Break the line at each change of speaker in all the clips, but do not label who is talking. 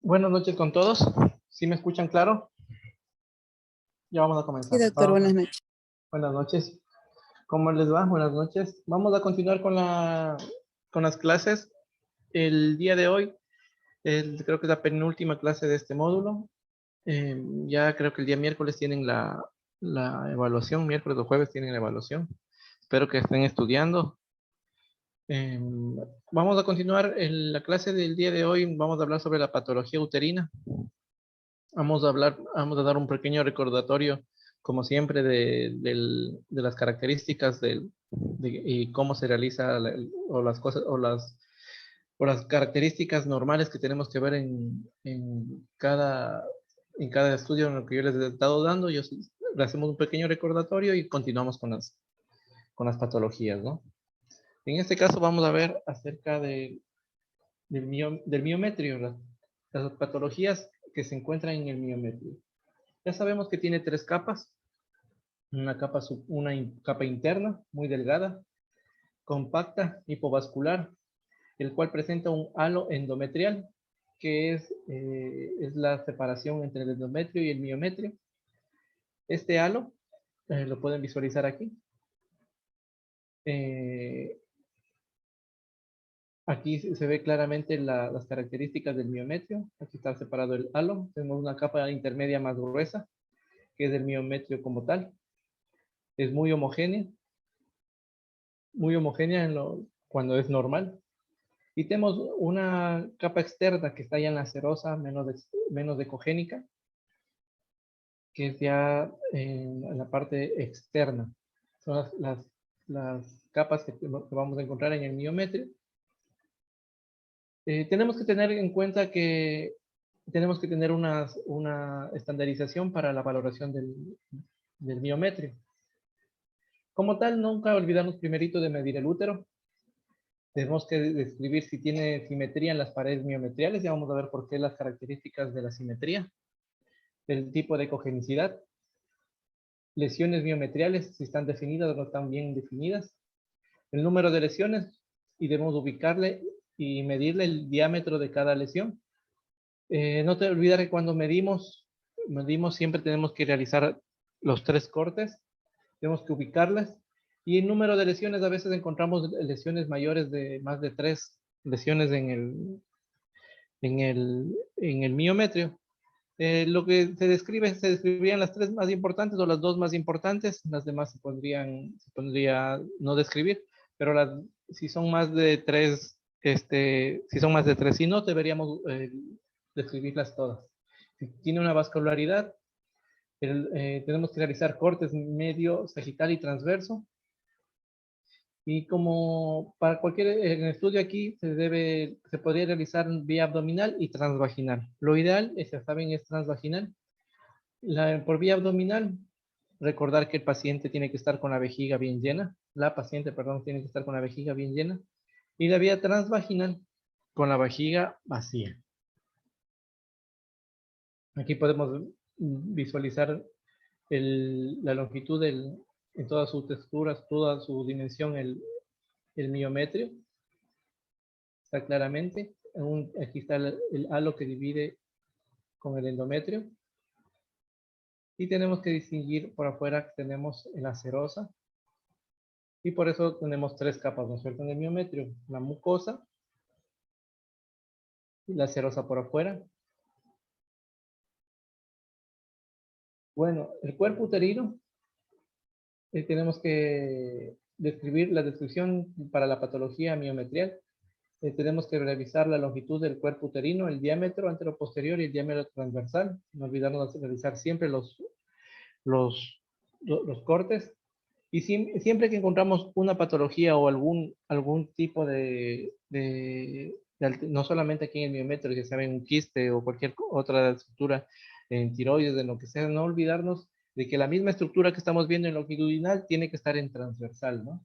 Buenas noches con todos. ¿Sí me escuchan claro? Ya vamos a
Sí,
comenzar.
doctor, buenas noches.
Buenas noches. ¿Cómo les va? Buenas noches. Vamos a continuar con las clases. El día de hoy, creo que es la penúltima clase de este módulo. Ya creo que el día miércoles tienen la evaluación. Miércoles o jueves tienen la evaluación. Espero que estén estudiando. Eh, Vamos a continuar en la clase del día de hoy. Vamos a hablar sobre la patología uterina. Vamos a dar un pequeño recordatorio, como siempre, de las características y cómo se realiza o las cosas o las características normales que tenemos que ver en cada estudio en el que yo les he estado dando. Le hacemos un pequeño recordatorio y continuamos con las patologías, ¿no? En este caso vamos a ver acerca del miometrio, las patologías que se encuentran en el miometrio. Ya sabemos que tiene tres capas. Una capa interna, muy delgada, compacta, hipovascular, el cual presenta un halo endometrial, que es la separación entre el endometrio y el miometrio. Este halo, lo pueden visualizar aquí. Aquí se ve claramente las características del miometrio. Aquí está separado el halo. Tenemos una capa intermedia más gruesa, que es el miometrio como tal. Es muy homogénea cuando es normal. Y tenemos una capa externa que está ya en la serosa, menos ecogénica, que es ya en la parte externa. Son las capas que vamos a encontrar en el miometrio. Tenemos que tener en cuenta que tenemos que tener una estandarización para la valoración del miometrio. Como tal, nunca olvidarnos primerito de medir el útero. Tenemos que describir si tiene simetría en las paredes miometriales. Ya vamos a ver por qué las características de la simetría. El tipo de ecogenicidad. Lesiones miometriales, si están definidas o no están bien definidas. El número de lesiones y debemos ubicarle y medirle el diámetro de cada lesión. No te olvides que cuando medimos siempre tenemos que realizar los tres cortes. Tenemos que ubicarlas. Y el número de lesiones, a veces encontramos lesiones mayores de más de 3 lesiones en el miometrio. Lo que se describirían las tres más importantes o las dos más importantes. Las demás se podría no describir, pero si son más de 3, si son más de 3, si no, deberíamos describirlas todas. Si tiene una vascularidad, tenemos que realizar cortes medio, sagital y transverso. Y como para cualquier estudio aquí, se podría realizar vía abdominal y transvaginal. Lo ideal, ya saben, es transvaginal. Por vía abdominal, recordar que el paciente tiene que estar con la vejiga bien llena. La paciente, perdón, tiene que estar con la vejiga bien llena. Y la vía transvaginal, con la vejiga vacía. Aquí podemos visualizar la longitud en todas sus texturas, toda su dimensión, el miometrio. Está claramente. Aquí está el halo que divide con el endometrio. Y tenemos que distinguir por afuera que tenemos la serosa. Y por eso tenemos tres capas, ¿no es cierto? En el miometrio, la mucosa y la serosa por afuera. Bueno, el cuerpo uterino, tenemos que describir la descripción para la patología miometrial. Tenemos que revisar la longitud del cuerpo uterino, el diámetro anteroposterior y el diámetro transversal. No olvidarnos de realizar siempre los cortes. Y siempre que encontramos una patología o algún tipo no solamente aquí en el miometrio, ya saben, un quiste o cualquier otra estructura en tiroides, en lo que sea, no olvidarnos de que la misma estructura que estamos viendo en longitudinal tiene que estar en transversal, ¿no?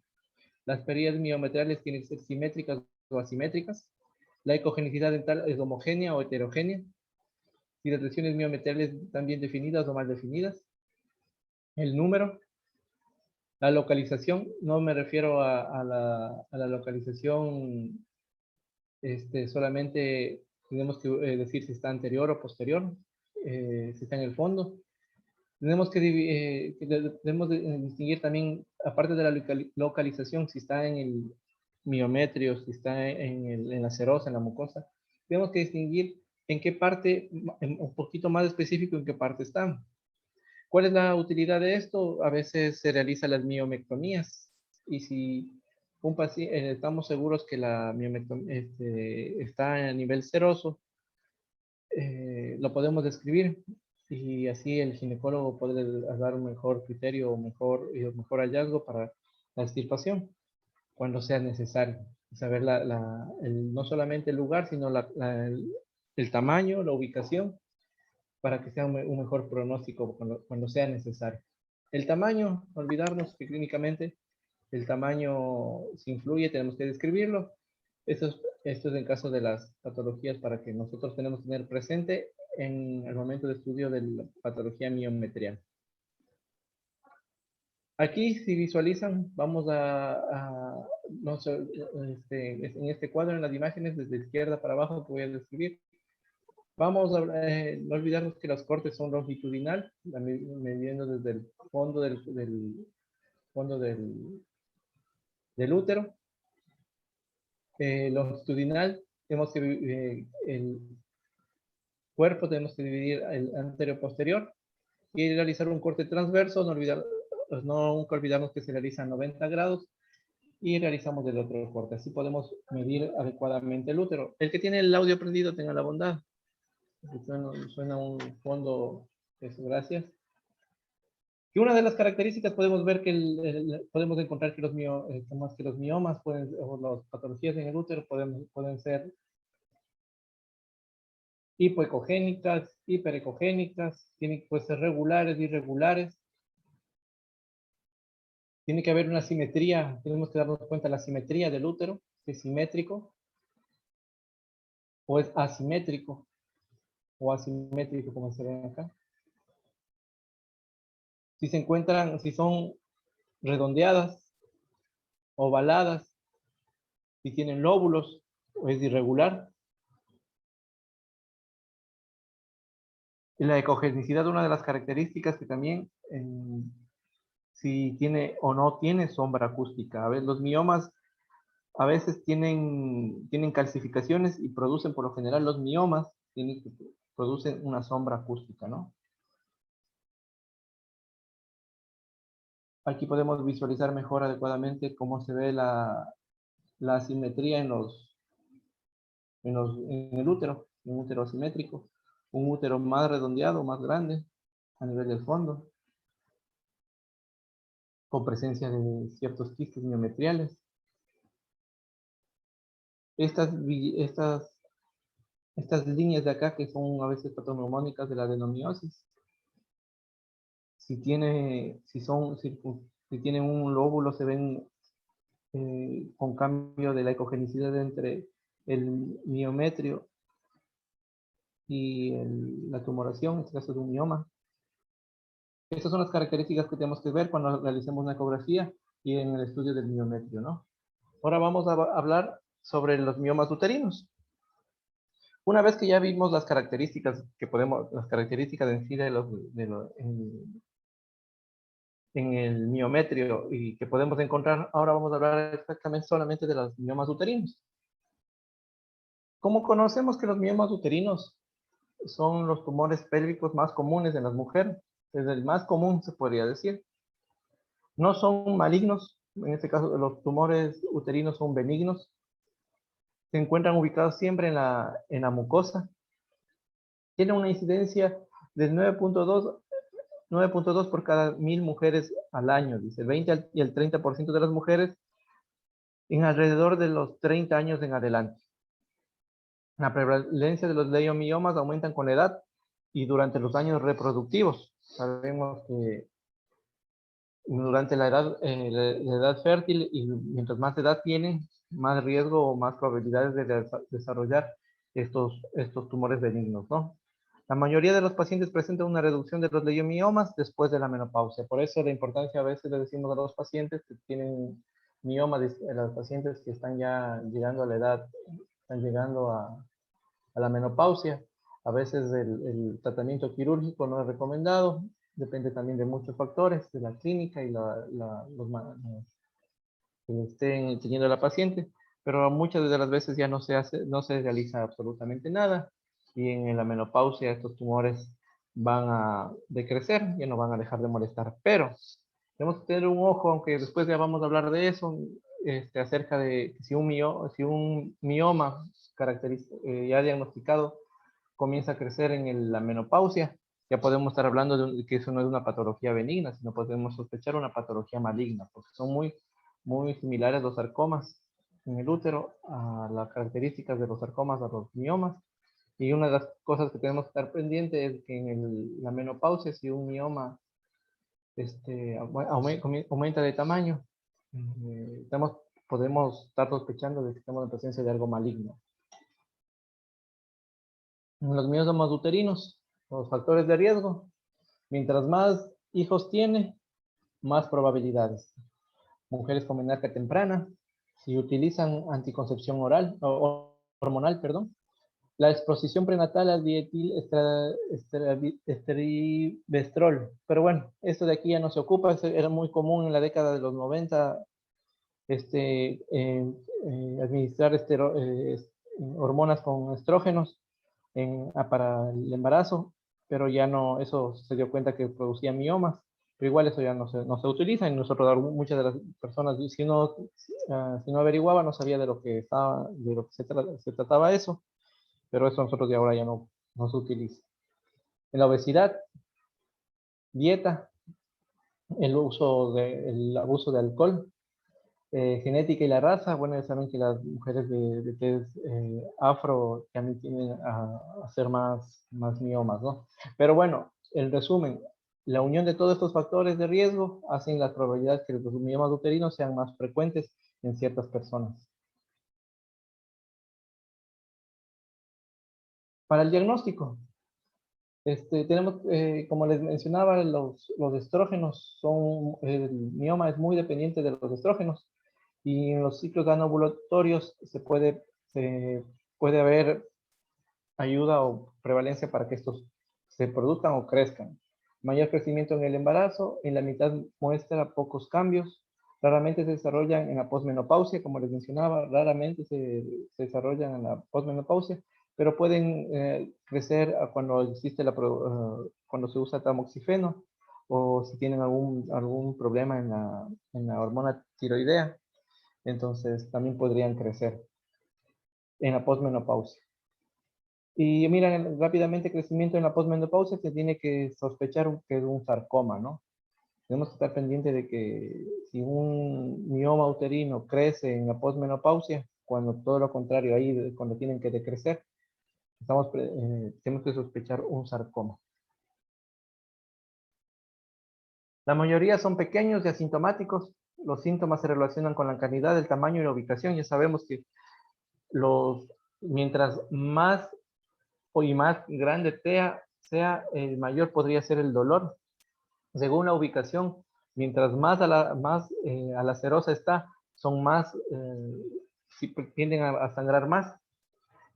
Las perillas miometriales tienen que ser simétricas o asimétricas. La ecogenicidad dental es homogénea o heterogénea. Si las lesiones miometriales están bien definidas o mal definidas. El número. La localización, no me refiero a la localización solamente Tenemos que decir si está anterior o posterior, si está en el fondo. Tenemos que debemos distinguir también, aparte de la localización, si está en el miometrio, si está en la serosa, en la mucosa. Tenemos que distinguir en qué parte, un poquito más específico, en qué parte está. ¿Cuál es la utilidad de esto? A veces se realizan las miomectomías y si un paciente, estamos seguros que la miomectomía está a nivel seroso, lo podemos describir y así el ginecólogo puede dar un mejor criterio o mejor hallazgo para la extirpación cuando sea necesario. Saber no solamente el lugar, sino el tamaño, la ubicación, para que sea un mejor pronóstico cuando sea necesario. El tamaño, olvidarnos que clínicamente el tamaño si influye, tenemos que describirlo. Esto es en caso de las patologías para que nosotros tenemos que tener presente en el momento de estudio de la patología miometrial. Aquí, si visualizan, vamos no sé, en este cuadro, en las imágenes, desde izquierda para abajo, que voy a describir. Vamos a no olvidarnos que los cortes son longitudinal, midiendo desde el fondo del útero. Longitudinal, tenemos que el cuerpo tenemos que dividir el anterior-posterior y realizar un corte transverso, nunca olvidarnos que se realiza a 90 grados y realizamos el otro corte. Así podemos medir adecuadamente el útero. El que tiene el audio prendido, tenga la bondad. Suena un fondo, eso, gracias. Y una de las características podemos ver que podemos encontrar que los miomas o las patologías en el útero pueden ser hipoecogénicas, hiperecogénicas, pueden ser regulares, irregulares. Tiene que haber una simetría, tenemos que darnos cuenta de la simetría del útero, si es simétrico o es asimétrico como se ve acá. Si son redondeadas, ovaladas, si tienen lóbulos o es irregular. Y la ecogenicidad, una de las características que también, si tiene o no tiene sombra acústica. A ver, los miomas a veces tienen calcificaciones y producen, por lo general, los miomas producen una sombra acústica, ¿no? Aquí podemos visualizar mejor adecuadamente cómo se ve la asimetría en el útero, un útero asimétrico, un útero más redondeado, más grande, a nivel del fondo, con presencia de ciertos quistes miometriales. Estas líneas de acá, que son a veces patognomónicas de la adenomiosis, si tienen un lóbulo, se ven con cambio de la ecogenicidad entre el miometrio y la tumoración, en este caso es un mioma. Estas son las características que tenemos que ver cuando realicemos una ecografía y en el estudio del miometrio, ¿no? Ahora vamos a hablar sobre los miomas uterinos. Una vez que ya vimos las características en sí en el miometrio y que podemos encontrar, ahora vamos a hablar exactamente solamente de los miomas uterinos. ¿Cómo conocemos que los miomas uterinos son los tumores pélvicos más comunes en las mujeres? Es el más común, se podría decir. No son malignos, en este caso los tumores uterinos son benignos. Se encuentran ubicados siempre en la mucosa. Tiene una incidencia del 9.2 por cada 1000 mujeres al año, dice. El 20 y el 30% de las mujeres en alrededor de los 30 años en adelante. La prevalencia de los leiomiomas aumentan con la edad y durante los años reproductivos. Sabemos que durante la edad fértil y mientras más edad tienen, más riesgo o más probabilidades de desarrollar estos tumores benignos, ¿no? La mayoría de los pacientes presentan una reducción de los leiomiomas después de la menopausia. Por eso la importancia, a veces le decimos a los pacientes que tienen miomas, a los pacientes que están ya llegando a la edad, están llegando a la menopausia. A veces el tratamiento quirúrgico no es recomendado, depende también de muchos factores, de la clínica y que estén teniendo la paciente, pero muchas de las veces ya no se realiza absolutamente nada, y en la menopausia estos tumores van a decrecer, ya no van a dejar de molestar, pero tenemos que tener un ojo, aunque después ya vamos a hablar de eso, acerca de si si un mioma ya diagnosticado comienza a crecer en la menopausia, ya podemos estar hablando de que eso no es una patología benigna, sino podemos sospechar una patología maligna, porque son muy similares los sarcomas en el útero a las características de los sarcomas a los miomas. Y una de las cosas que tenemos que estar pendientes es que en la menopausia, si un mioma aumenta de tamaño, podemos estar sospechando de que estamos en presencia de algo maligno. En los miomas uterinos, los factores de riesgo, mientras más hijos tiene, más probabilidades. Mujeres con menarca temprana, si utilizan anticoncepción oral o hormonal, perdón, la exposición prenatal al dietil estribestrol. Pero bueno, esto de aquí ya no se ocupa, era muy común en la década de los 90 administrar hormonas con estrógenos para el embarazo, pero ya no, eso se dio cuenta que producía miomas, pero igual eso ya no se utiliza, y nosotros, muchas de las personas, si no averiguaba, no sabía de lo que se trataba eso, pero eso nosotros de ahora ya no se utiliza. En la obesidad, dieta, el abuso de alcohol, genética y la raza. Bueno, ya saben que las mujeres de tez afro también tienden a hacer más miomas, ¿no? Pero bueno, el resumen, la unión de todos estos factores de riesgo hacen la probabilidad que los miomas uterinos sean más frecuentes en ciertas personas. Para el diagnóstico, tenemos, como les mencionaba, los estrógenos el mioma es muy dependiente de los estrógenos, y en los ciclos anovulatorios puede haber ayuda o prevalencia para que estos se produzcan o crezcan. Mayor crecimiento en el embarazo, en la mitad muestra pocos cambios, raramente se desarrollan en la posmenopausia, como les mencionaba, raramente se desarrollan en la posmenopausia, pero pueden crecer cuando cuando se usa tamoxifeno, o si tienen algún problema en la hormona tiroidea, entonces también podrían crecer en la posmenopausia. Y miren, rápidamente crecimiento en la posmenopausia, se tiene que sospechar que es un sarcoma, ¿no? Tenemos que estar pendiente de que si un mioma uterino crece en la posmenopausia, cuando todo lo contrario, ahí cuando tienen que decrecer, tenemos que sospechar un sarcoma. La mayoría son pequeños y asintomáticos. Los síntomas se relacionan con la calidad, el tamaño y la ubicación. Ya sabemos que mientras más grande sea, el mayor podría ser el dolor. Según la ubicación, mientras más a la cerosa está, son más, tienden a sangrar más.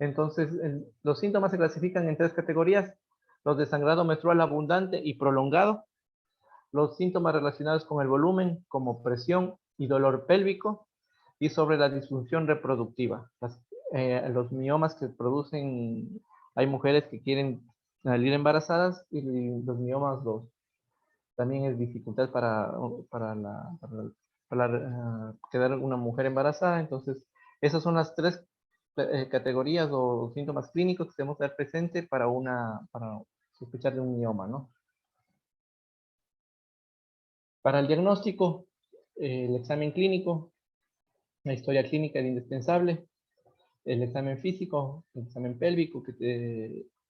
Entonces, los síntomas se clasifican en 3 categorías: los de sangrado menstrual abundante y prolongado, los síntomas relacionados con el volumen, como presión y dolor pélvico, y sobre la disfunción reproductiva. Los miomas que producen, hay mujeres que quieren salir embarazadas, y los miomas también es dificultad para quedar una mujer embarazada. Entonces, esas son las 3 categorías o síntomas clínicos que debemos tener presente para sospechar de un mioma, ¿no? Para el diagnóstico, el examen clínico, la historia clínica es indispensable, el examen físico, el examen pélvico,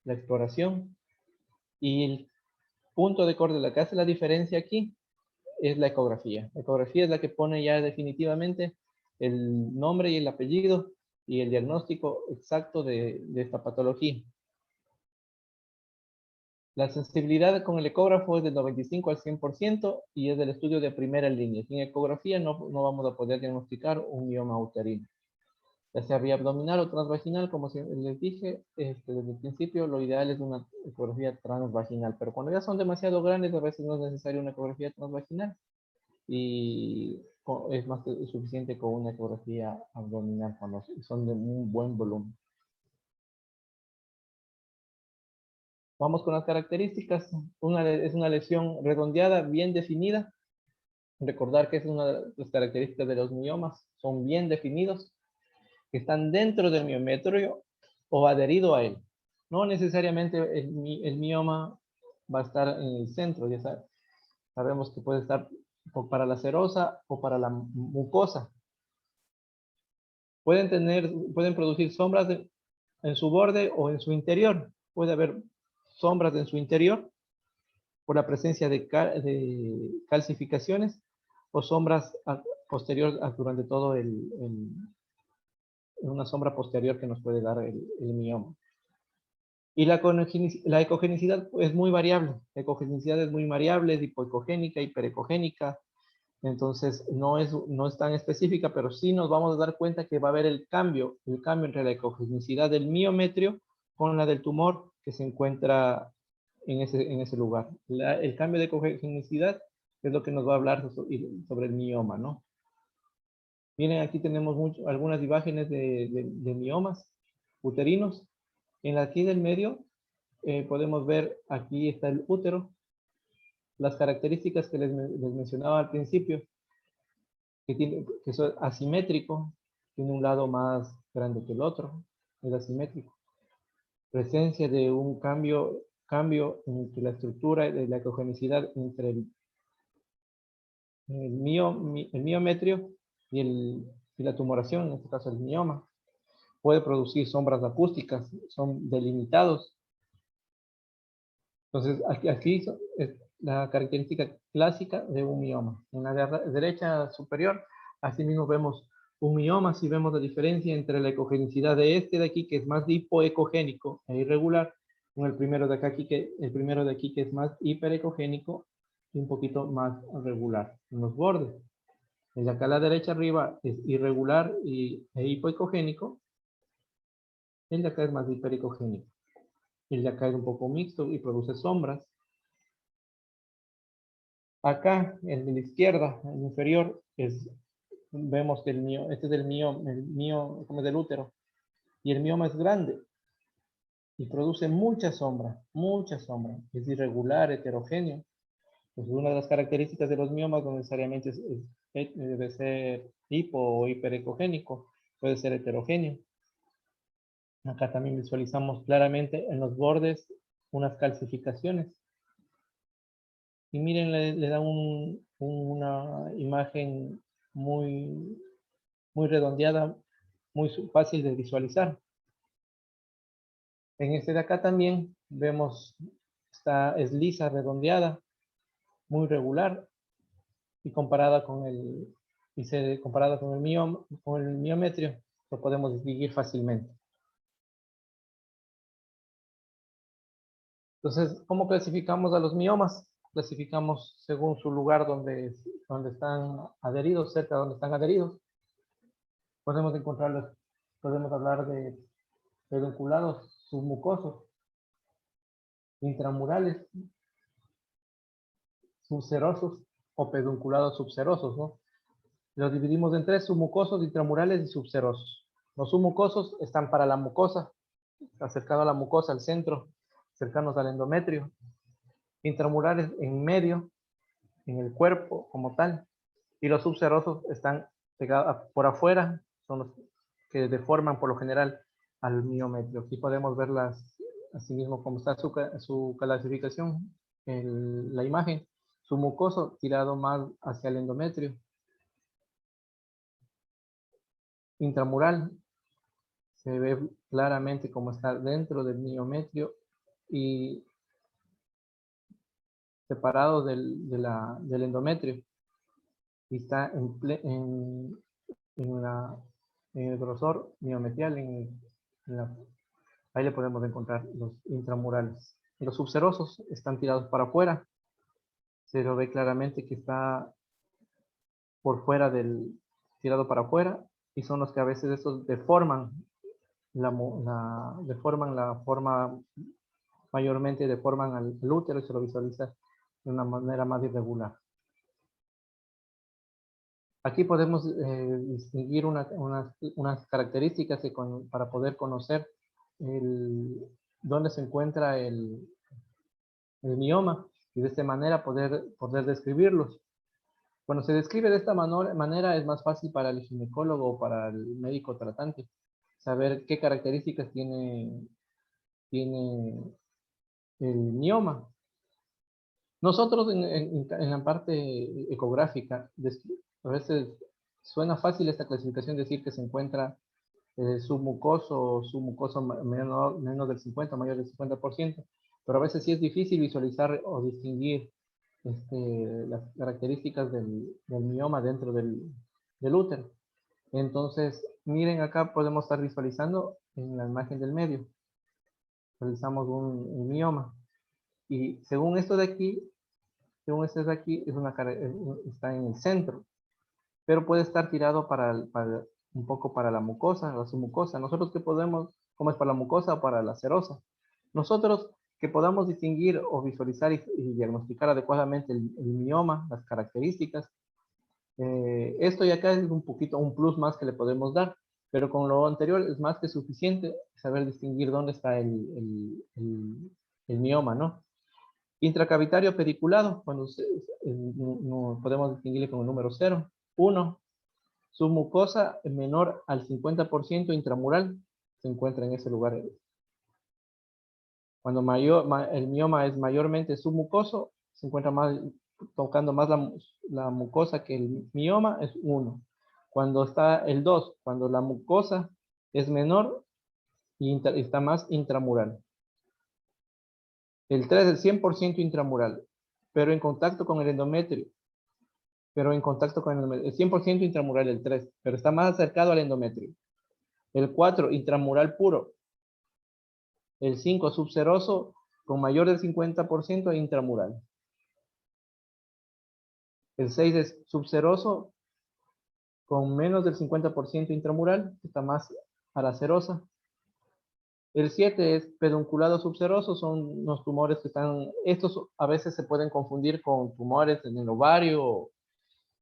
la exploración, y el punto de corte, la que hace la diferencia aquí es la ecografía. La ecografía es la que pone ya definitivamente el nombre y el apellido y el diagnóstico exacto de esta patología. La sensibilidad con el ecógrafo es del 95 al 100% y es del estudio de primera línea. Sin ecografía no vamos a poder diagnosticar un mioma uterino. ya sea vía abdominal o transvaginal, como les dije desde el principio, lo ideal es una ecografía transvaginal, pero cuando ya son demasiado grandes, a veces no es necesaria una ecografía transvaginal y es más que suficiente con una ecografía abdominal cuando son de un buen volumen. Vamos con las características. Es una lesión redondeada, bien definida. Recordar que es una de las características de los miomas, son bien definidos, que están dentro del miometrio o adherido a él. No necesariamente el mioma va a estar en el centro, ya sabemos que puede estar para la serosa o para la mucosa. Pueden producir sombras en su borde o en su interior. Puede haber sombras en su interior por la presencia de calcificaciones o sombras posterior durante todo una sombra posterior que nos puede dar el mioma. Y la ecogenicidad es muy variable. La ecogenicidad es muy variable, es hipoecogénica, hiperecogénica. Entonces, no es tan específica, pero sí nos vamos a dar cuenta que va a haber el cambio entre la ecogenicidad del miometrio con la del tumor que se encuentra en ese lugar. El cambio de ecogenicidad es lo que nos va a hablar sobre el mioma, ¿no? Miren, aquí tenemos algunas imágenes de miomas uterinos. En aquí del medio podemos ver, aquí está el útero. Las características que les mencionaba al principio, que es asimétrico, tiene un lado más grande que el otro, es asimétrico. Presencia de un cambio entre la estructura de la ecogenicidad entre el miometrio y la tumoración, en este caso el mioma. Puede producir sombras acústicas, son delimitados. Entonces, aquí es la característica clásica de un mioma. En la derecha superior, asimismo vemos un mioma, si vemos la diferencia entre la ecogenicidad de de aquí, que es más hipoecogénico e irregular, con el primero de aquí, que es más hiperecogénico y un poquito más regular en los bordes. El de acá a la derecha arriba es irregular e hipoecogénico. El de acá es más hiperecogénico. El de acá es un poco mixto y produce sombras. Acá, el de la izquierda, el inferior, vemos que este es el mío como del útero. Y el mioma es grande y produce mucha sombra, mucha sombra. Es irregular, heterogéneo. Pues una de las características de los miomas no necesariamente debe ser hipo o hiperecogénico, puede ser heterogéneo. Acá también visualizamos claramente en los bordes unas calcificaciones. Y miren, le da una imagen muy, muy redondeada, muy fácil de visualizar. En este de acá también vemos, es lisa, redondeada, muy regular y comparada con comparada con el miometrio, lo podemos distinguir fácilmente. Entonces, ¿cómo clasificamos a los miomas? Clasificamos según su lugar donde están adheridos, cerca de donde están adheridos. Podemos hablar de pedunculados submucosos, intramurales, subserosos o pedunculados subserosos, ¿no? Los dividimos en tres: submucosos, intramurales y subserosos. Los submucosos están para la mucosa, acercado a la mucosa, al centro, cercanos al endometrio. Intramurales en medio, en el cuerpo como tal. Y los subserosos están pegados por afuera, son los que deforman por lo general al miometrio. Aquí podemos verlas, asimismo como está su clasificación, la imagen. Su mucoso tirado más hacia el endometrio. Intramural se ve claramente como está dentro del miometrio y separado del endometrio. Y está en el grosor miometrial, ahí le podemos encontrar los intramurales. Los subserosos están tirados para afuera. Se lo ve claramente que está por fuera tirado para afuera, y son los que a veces estos deforman deforman la forma, mayormente deforman al útero y se lo visualiza de una manera más irregular. Aquí podemos distinguir unas características para poder conocer dónde se encuentra el mioma y de esta manera poder describirlos. Cuando se describe de esta manera es más fácil para el ginecólogo o para el médico tratante saber qué características tiene el mioma. Nosotros en la parte ecográfica, a veces suena fácil esta clasificación decir que se encuentra submucoso menos del 50, mayor del 50%, pero a veces sí es difícil visualizar o distinguir las características del mioma dentro del útero. Entonces, miren acá podemos estar visualizando en la imagen del medio. Realizamos un mioma. Y según esto de aquí, está en el centro, pero puede estar tirado un poco para la mucosa, la submucosa. Nosotros que podemos, como es para la mucosa o para la serosa, nosotros que podamos distinguir o visualizar y diagnosticar adecuadamente el mioma, las características, esto ya acá es un plus más que le podemos dar, pero con lo anterior es más que suficiente saber distinguir dónde está el mioma, ¿no? Intracavitario pediculado, cuando no podemos distinguirle con el número 0. 1. Submucosa menor al 50% intramural se encuentra en ese lugar. Cuando el mioma es mayormente submucoso, se encuentra tocando más la mucosa que el mioma, es 1. Cuando está el 2, cuando la mucosa es menor y está más intramural. El 3 es 100% intramural, pero en contacto con el endometrio. El 100% intramural el 3, pero está más acercado al endometrio. El 4, intramural puro. El 5, subseroso con mayor del 50% e intramural. El 6 es subseroso con menos del 50% intramural, está más a la serosa. El 7 es pedunculado subseroso, son los tumores que están, estos a veces se pueden confundir con tumores en el ovario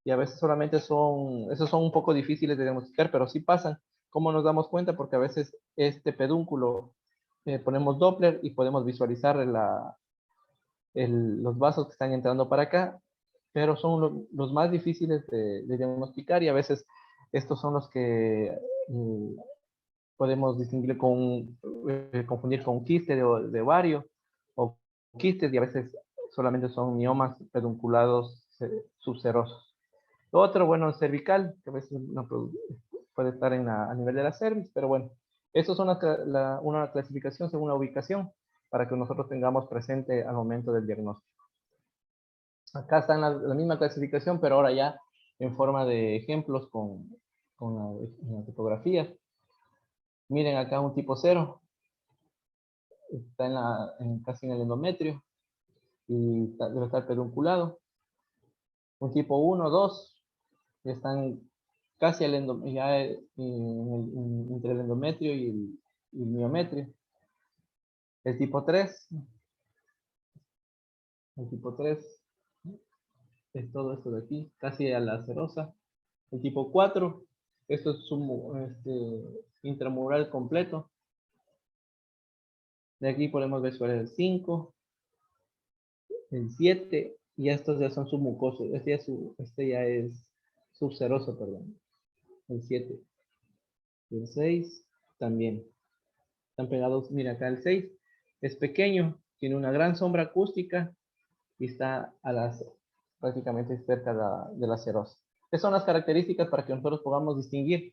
y a veces solamente esos son un poco difíciles de diagnosticar, pero sí pasan. ¿Cómo nos damos cuenta? Porque a veces este pedúnculo ponemos Doppler y podemos visualizar los vasos que están entrando para acá, pero son los más difíciles de diagnosticar y a veces estos son los que podemos distinguir confundir con quiste de ovario o quistes y a veces solamente son miomas pedunculados subserosos. Otro, bueno, cervical, que a veces no puede estar a nivel de la cervix, pero bueno, eso son una clasificación según la ubicación para que nosotros tengamos presente al momento del diagnóstico. Acá está en la misma clasificación, pero ahora ya en forma de ejemplos con la fotografía. Miren acá un tipo 0. Está casi en el endometrio y debe estar pedunculado. Un tipo 1, 2, están casi entre el endometrio y el miometrio. El tipo 3 es todo esto de aquí, casi a la serosa. El tipo 4, esto es intramural completo. De aquí podemos ver sobre el 5, el 7, y estos ya son submucosos. Este ya es subseroso, perdón. El 7. El 6 también. Están pegados, mira acá el 6. Es pequeño, tiene una gran sombra acústica y está prácticamente cerca de la serosa. Esas son las características para que nosotros podamos distinguir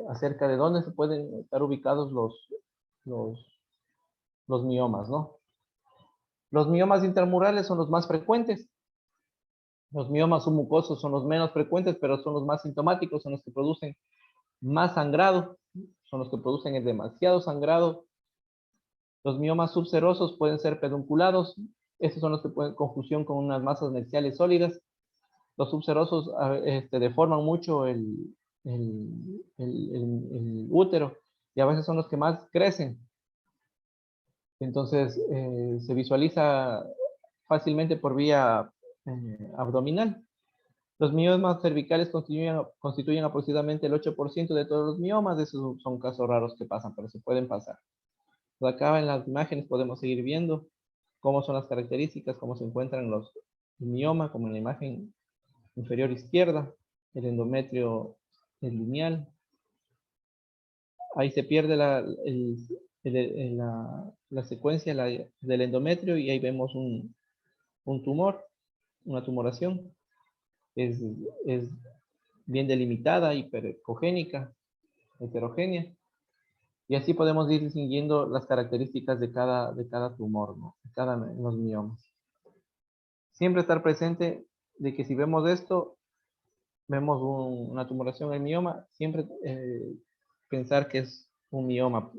acerca de dónde se pueden estar ubicados los miomas, ¿no? Los miomas intramurales son los más frecuentes. Los miomas submucosos son los menos frecuentes, pero son los más sintomáticos, son los que producen más sangrado, son los que producen el demasiado sangrado. Los miomas subserosos pueden ser pedunculados. Estos son los que pueden confusión con unas masas anexiales sólidas. Los subserosos deforman mucho el útero, y a veces son los que más crecen. Entonces, se visualiza fácilmente por vía abdominal. Los miomas cervicales constituyen aproximadamente el 8% de todos los miomas. Esos son casos raros que pasan, pero se pueden pasar. Pues acá en las imágenes podemos seguir viendo cómo son las características, cómo se encuentran los miomas, como en la imagen inferior izquierda, el endometrio es lineal. Ahí se pierde la secuencia del endometrio y ahí vemos un tumor, una tumoración. Es bien delimitada, hiperecogénica, heterogénea. Y así podemos ir distinguiendo las características de cada tumor, ¿no? En los miomas. Siempre estar presente de que si vemos esto, vemos una tumoración en mioma, siempre pensar que es un mioma.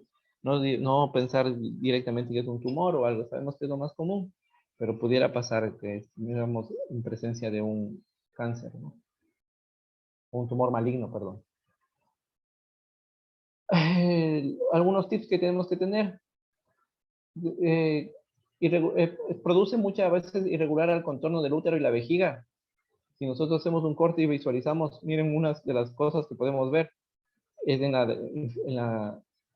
No pensar directamente que es un tumor o algo. Sabemos que es lo más común, pero pudiera pasar que estuviéramos en presencia de un cáncer, ¿no? Un tumor maligno, perdón. Algunos tips que tenemos que tener. Produce muchas veces irregular al contorno del útero y la vejiga. Si nosotros hacemos un corte y visualizamos, miren unas de las cosas que podemos ver. Es en la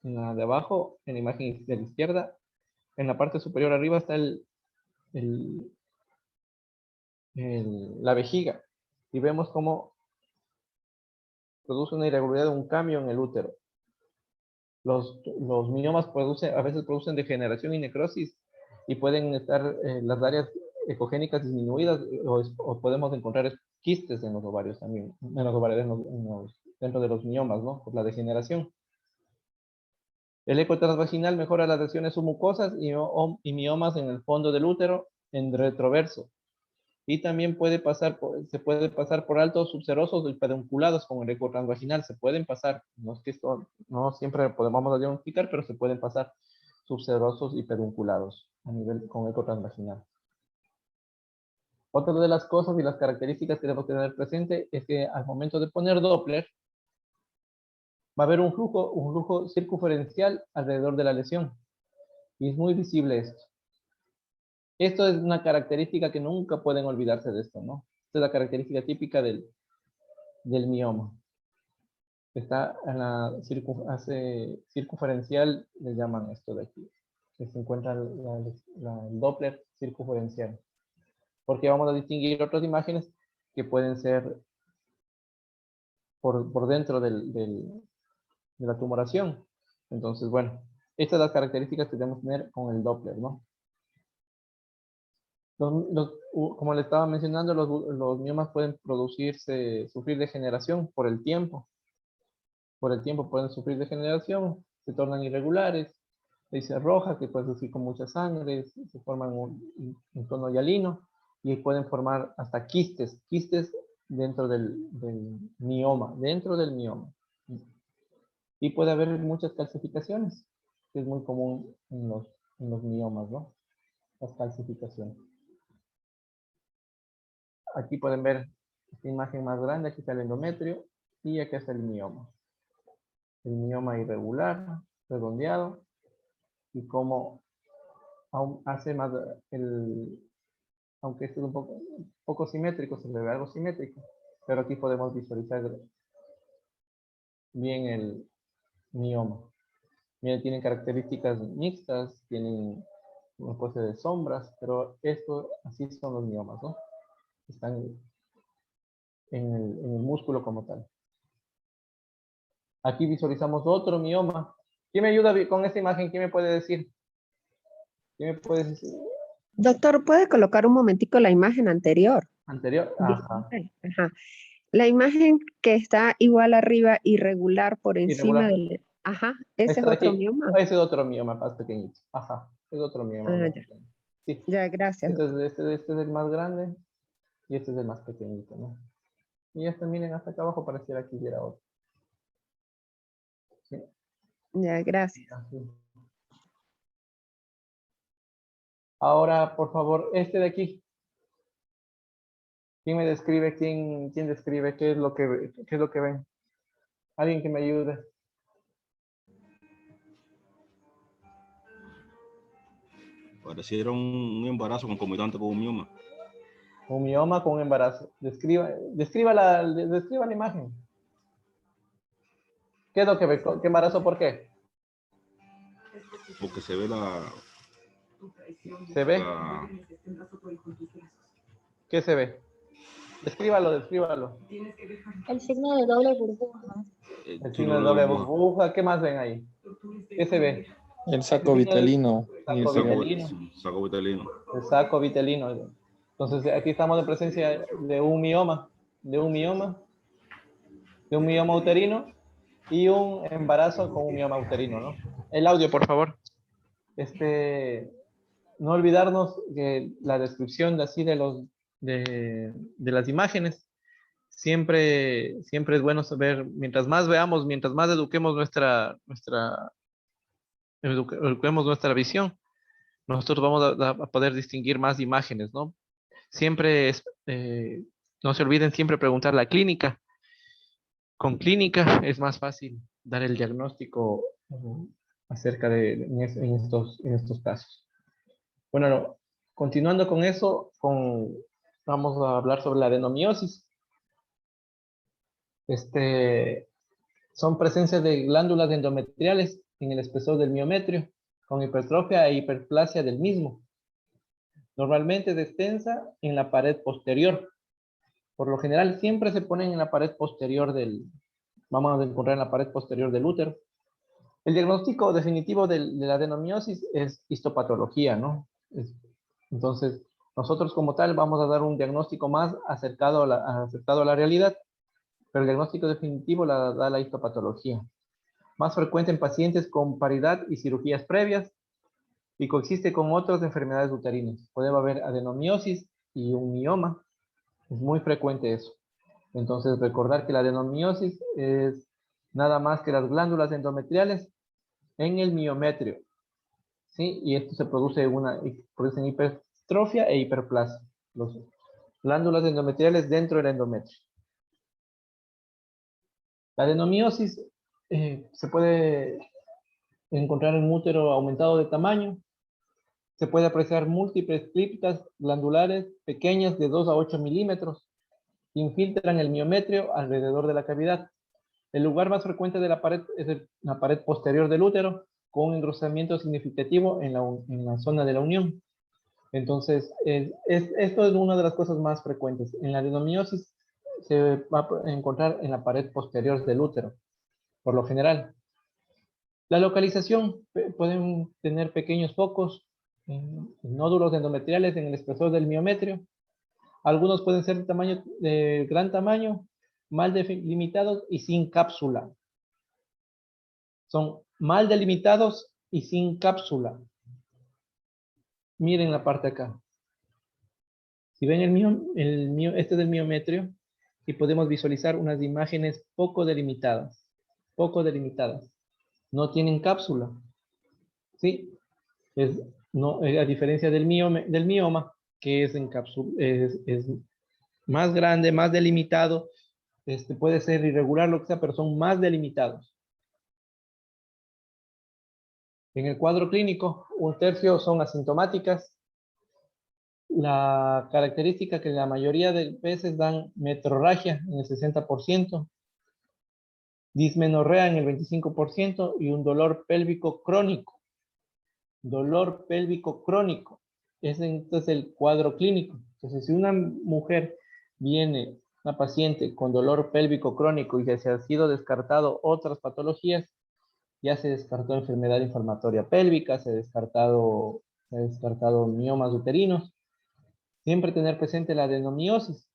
de abajo, en la imagen de la izquierda. En la parte superior arriba está la vejiga. Y vemos cómo produce una irregularidad, un cambio en el útero. Los miomas a veces producen degeneración y necrosis y pueden estar las áreas ecogénicas disminuidas o podemos encontrar quistes en los ovarios también, dentro de los miomas, ¿no? Por la degeneración. El eco transvaginal mejora las lesiones submucosas y miomas en el fondo del útero en retroverso. Y también se puede pasar por altos subserosos y pedunculados con el eco transvaginal. Se pueden pasar, no es que esto no siempre podemos diagnosticar, pero se pueden pasar subserosos y pedunculados a nivel con eco transvaginal. Otra de las cosas y las características que debemos tener presente es que al momento de poner Doppler, va a haber un flujo circunferencial alrededor de la lesión. Y es muy visible esto. Esto es una característica que nunca pueden olvidarse de esto, ¿no? Esta es la característica típica del mioma. Está en la circunferencial, le llaman esto de aquí. Que se encuentra el Doppler circunferencial. Porque vamos a distinguir otras imágenes que pueden ser por dentro de la tumoración. Entonces, bueno, estas son las características que debemos tener con el Doppler, ¿no? Como le estaba mencionando, los miomas pueden sufrir degeneración por el tiempo. Por el tiempo pueden sufrir degeneración, se tornan irregulares, se roja, que puede sufrir con mucha sangre, se forman un tono hialino y pueden formar hasta quistes dentro del mioma, Y puede haber muchas calcificaciones, que es muy común en los miomas, ¿no? Las calcificaciones. Aquí pueden ver esta imagen más grande, aquí está el endometrio y aquí está el mioma. El mioma irregular, redondeado, y cómo hace más aunque este es un poco simétrico, se le ve algo simétrico, pero aquí podemos visualizar bien el mioma. Miren, tienen características mixtas, tienen una especie de sombras, pero así son los miomas, ¿no? Están en el músculo como tal. Aquí visualizamos otro mioma. ¿Quién me ayuda con esta imagen? ¿Quién me puede decir? ¿Quién me puede decir?
Doctor, ¿puede colocar un momentico la imagen anterior?
Anterior. Ajá.
Ajá. La imagen que está igual arriba, irregular por encima
Irregular.
del... Ajá, ese es
Esta de
otro
aquí.
mioma.
Ese es otro mioma más pequeñito. Ajá. Es otro mioma más
Ya.
pequeño. Sí.
Ya, gracias.
Este es el más grande y este es el más pequeñito, ¿no? Y este, miren, hasta acá abajo pareciera que hubiera otro. ¿Sí?
Ya, gracias.
Así. Ahora, por favor, este de aquí. ¿Quién me describe? ¿Quién describe qué es lo que ven? Alguien que me ayude.
Pareciera un embarazo concomitante con un mioma.
Un mioma con embarazo. Describa la imagen. ¿Qué es lo que ve? ¿Qué embarazo? ¿Por qué?
Porque se ve
¿Se ve?
la-
¿Qué se ve? Descríbalo.
El signo de doble burbuja.
El signo de doble burbuja. ¿Qué más ven ahí? ¿Qué se ve?
El saco vitelino.
Saco vitelino.
Saco vitelino.
El saco vitelino. Entonces, aquí estamos en presencia de un mioma uterino y un embarazo con un mioma uterino, ¿no? El audio, por favor. No olvidarnos que la descripción de las imágenes siempre es bueno saber, mientras más veamos, mientras más eduquemos eduquemos nuestra visión, nosotros vamos a poder distinguir más imágenes, ¿no? Siempre no se olviden siempre preguntar la clínica. Con clínica es más fácil dar el diagnóstico acerca en estos casos. Bueno, no, continuando con eso, vamos a hablar sobre la adenomiosis. Son presencias de glándulas endometriales en el espesor del miometrio, con hipertrofia e hiperplasia del mismo. Normalmente es extensa en la pared posterior. Por lo general siempre se ponen en la pared posterior vamos a encontrar en la pared posterior del útero. El diagnóstico definitivo de la adenomiosis es histopatología, ¿no? Entonces, nosotros como tal vamos a dar un diagnóstico más acercado a la realidad, pero el diagnóstico definitivo da la histopatología. Más frecuente en pacientes con paridad y cirugías previas, y coexiste con otras enfermedades uterinas. Puede haber adenomiosis y un mioma. Es muy frecuente eso. Entonces, recordar que la adenomiosis es nada más que las glándulas endometriales en el miometrio, ¿sí? Y esto se produce producen hipertrofia e hiperplasia. Las glándulas endometriales dentro del endometrio. La adenomiosis se puede encontrar en útero aumentado de tamaño. Se puede apreciar múltiples criptas glandulares pequeñas de 2 a 8 milímetros que infiltran el miometrio alrededor de la cavidad. El lugar más frecuente de la pared es la pared posterior del útero, con un engrosamiento significativo en la zona de la unión. Entonces, esto es una de las cosas más frecuentes. En la adenomiosis se va a encontrar en la pared posterior del útero, por lo general. La localización, pueden tener pequeños focos, nódulos endometriales en el espesor del miometrio. Algunos pueden ser de gran tamaño, mal delimitados y sin cápsula. Son mal delimitados y sin cápsula. Miren la parte acá. Si ven este es el miometrio, y podemos visualizar unas imágenes poco delimitadas. No tienen cápsula. ¿Sí? A diferencia del mioma, que es más grande, más delimitado, puede ser irregular, lo que sea, pero son más delimitados. En el cuadro clínico, un tercio son asintomáticas. La característica que la mayoría de veces dan metrorragia en el 60%, dismenorrea en el 25% y un dolor pélvico crónico. Dolor pélvico crónico. Este es el cuadro clínico. Entonces, si una mujer viene, una paciente con dolor pélvico crónico y que se ha sido descartado otras patologías, ya se descartó enfermedad inflamatoria pélvica, se ha descartado miomas uterinos. Siempre tener presente la adenomiosis.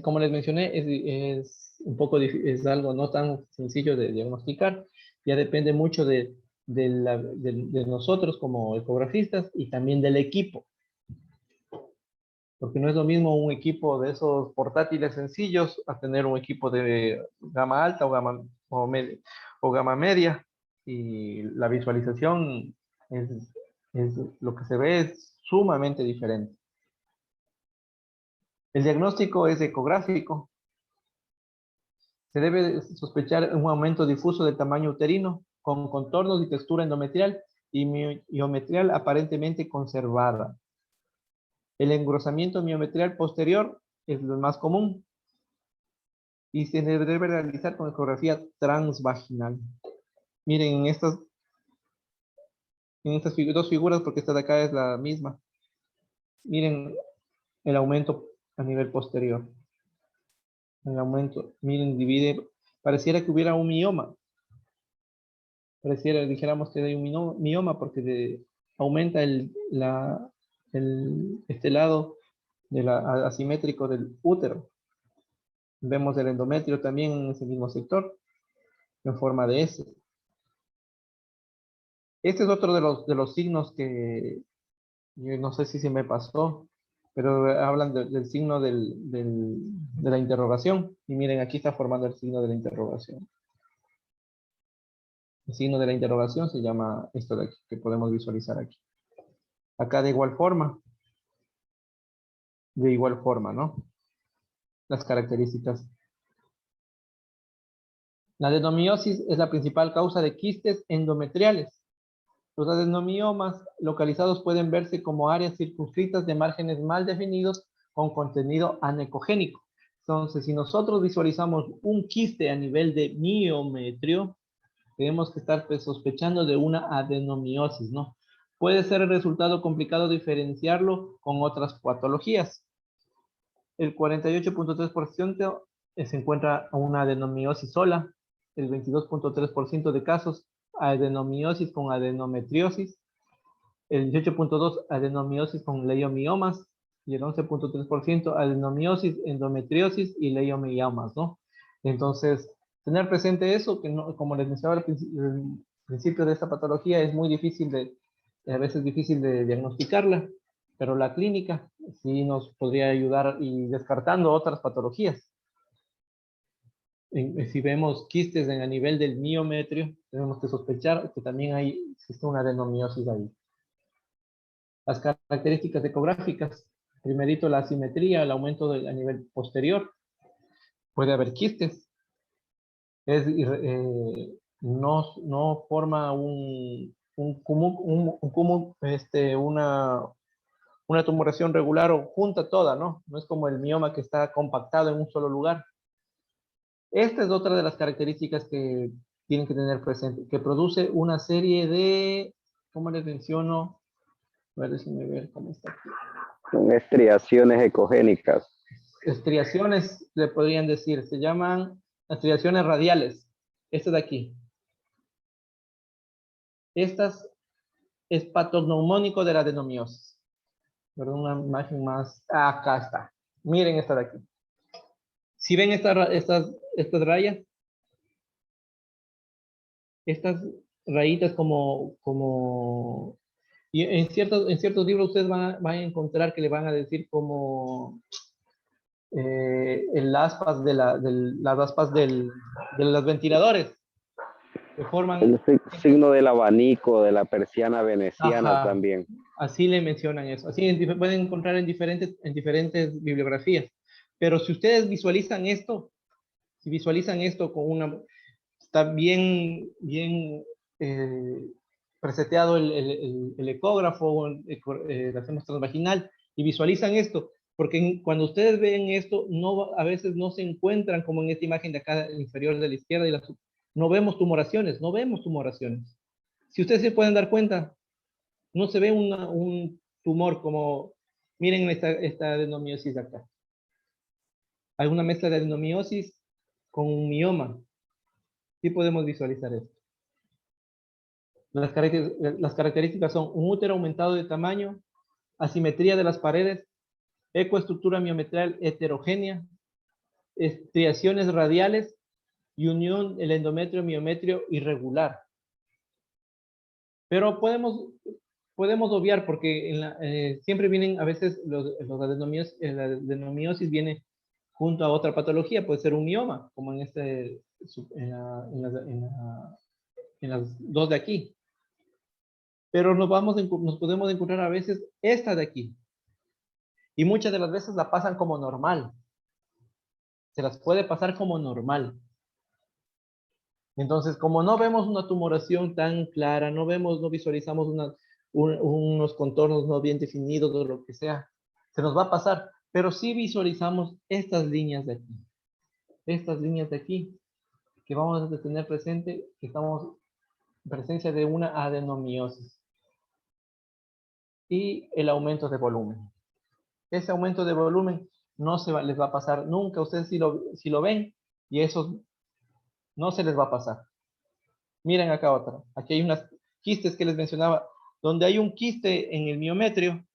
Como les mencioné, es algo no tan sencillo de diagnosticar. Ya depende mucho de nosotros como ecografistas y también del equipo. Porque no es lo mismo un equipo de esos portátiles sencillos a tener un equipo de gama alta o gama media. Y la visualización lo que se ve es sumamente diferente. El diagnóstico es ecográfico. Se debe sospechar un aumento difuso del tamaño uterino con contornos y textura endometrial y miometrial aparentemente conservada. El engrosamiento miometrial posterior es lo más común y se debe realizar con ecografía transvaginal. Miren, en estas dos figuras, porque esta de acá es la misma. Miren el aumento a nivel posterior. El aumento, miren, divide, pareciera que hubiera un mioma. Pareciera, dijéramos que hay un mioma porque aumenta este lado asimétrico del útero. Vemos el endometrio también en ese mismo sector, en forma de S. Este es otro de los signos que yo no sé si se me pasó, pero hablan del signo de la interrogación. Y miren, aquí está formando el signo de la interrogación. El signo de la interrogación se llama esto de aquí, que podemos visualizar aquí. Acá de igual forma, ¿no? Las características. La adenomiosis es la principal causa de quistes endometriales. Los adenomiomas localizados pueden verse como áreas circunscritas de márgenes mal definidos con contenido anecogénico. Entonces, si nosotros visualizamos un quiste a nivel de miometrio, tenemos que estar sospechando de una adenomiosis, ¿no? Puede ser el resultado complicado diferenciarlo con otras patologías. El 48.3% se encuentra una adenomiosis sola, el 22.3% de casos adenomiosis con adenometriosis, el 18.2% adenomiosis con leiomiomas y el 11.3% adenomiosis, endometriosis y leiomiomas, ¿no? Entonces, tener presente eso, que no, como les mencionaba al principio de esta patología, es muy difícil a veces difícil de diagnosticarla, pero la clínica sí nos podría ayudar y descartando otras patologías. Si vemos quistes a nivel del miometrio, tenemos que sospechar que también existe una adenomiosis ahí. Las características ecográficas, primerito la asimetría, el aumento a nivel posterior, puede haber quistes, no forma una tumoración regular o junta toda, ¿no? No es como el mioma que está compactado en un solo lugar. Esta es otra de las características que tienen que tener presente, que produce una serie de, ¿cómo les menciono? A ver, déjenme ver cómo está aquí.
Son estriaciones ecogénicas.
Estriaciones, le podrían decir, se llaman estriaciones radiales. Esta de aquí. Estas es patognomónico de la adenomiosis. Perdón, una imagen más. Acá está. Miren esta de aquí. Si ven estas rayas, estas rayitas y en ciertos libros ustedes van a encontrar que le van a decir como las aspas de los ventiladores que forman
El signo del abanico, de la persiana veneciana. Ajá. También.
Así le mencionan eso. Así pueden encontrar en diferentes bibliografías. Pero si ustedes visualizan esto, con está bien preseteado el ecógrafo, lo hacemos transvaginal, y visualizan esto, porque cuando ustedes ven esto, a veces no se encuentran como en esta imagen de acá inferior de la izquierda, no vemos tumoraciones. Si ustedes se pueden dar cuenta, no se ve un tumor como, miren esta adenomiosis de acá. Hay una mezcla de adenomiosis con un mioma. Sí podemos visualizar esto. Las características son un útero aumentado de tamaño, asimetría de las paredes, ecoestructura miometrial heterogénea, estriaciones radiales y unión el endometrio-miometrio irregular. Pero podemos obviar porque siempre vienen a veces la adenomiosis viene junto a otra patología, puede ser un mioma, como en las dos de aquí. Pero nos podemos encontrar a veces esta de aquí. Y muchas de las veces la pasan como normal. Se las puede pasar como normal. Entonces, como no vemos una tumoración tan clara, no visualizamos unos contornos no bien definidos o lo que sea, se nos va a pasar, pero sí visualizamos estas líneas de aquí. Estas líneas de aquí, que vamos a tener presente, que estamos en presencia de una adenomiosis. Y el aumento de volumen. Ese aumento de volumen no les va a pasar nunca. Ustedes si lo ven, y eso no se les va a pasar. Miren acá otra. Aquí hay unas quistes que les mencionaba. Donde hay un quiste en el miometrio,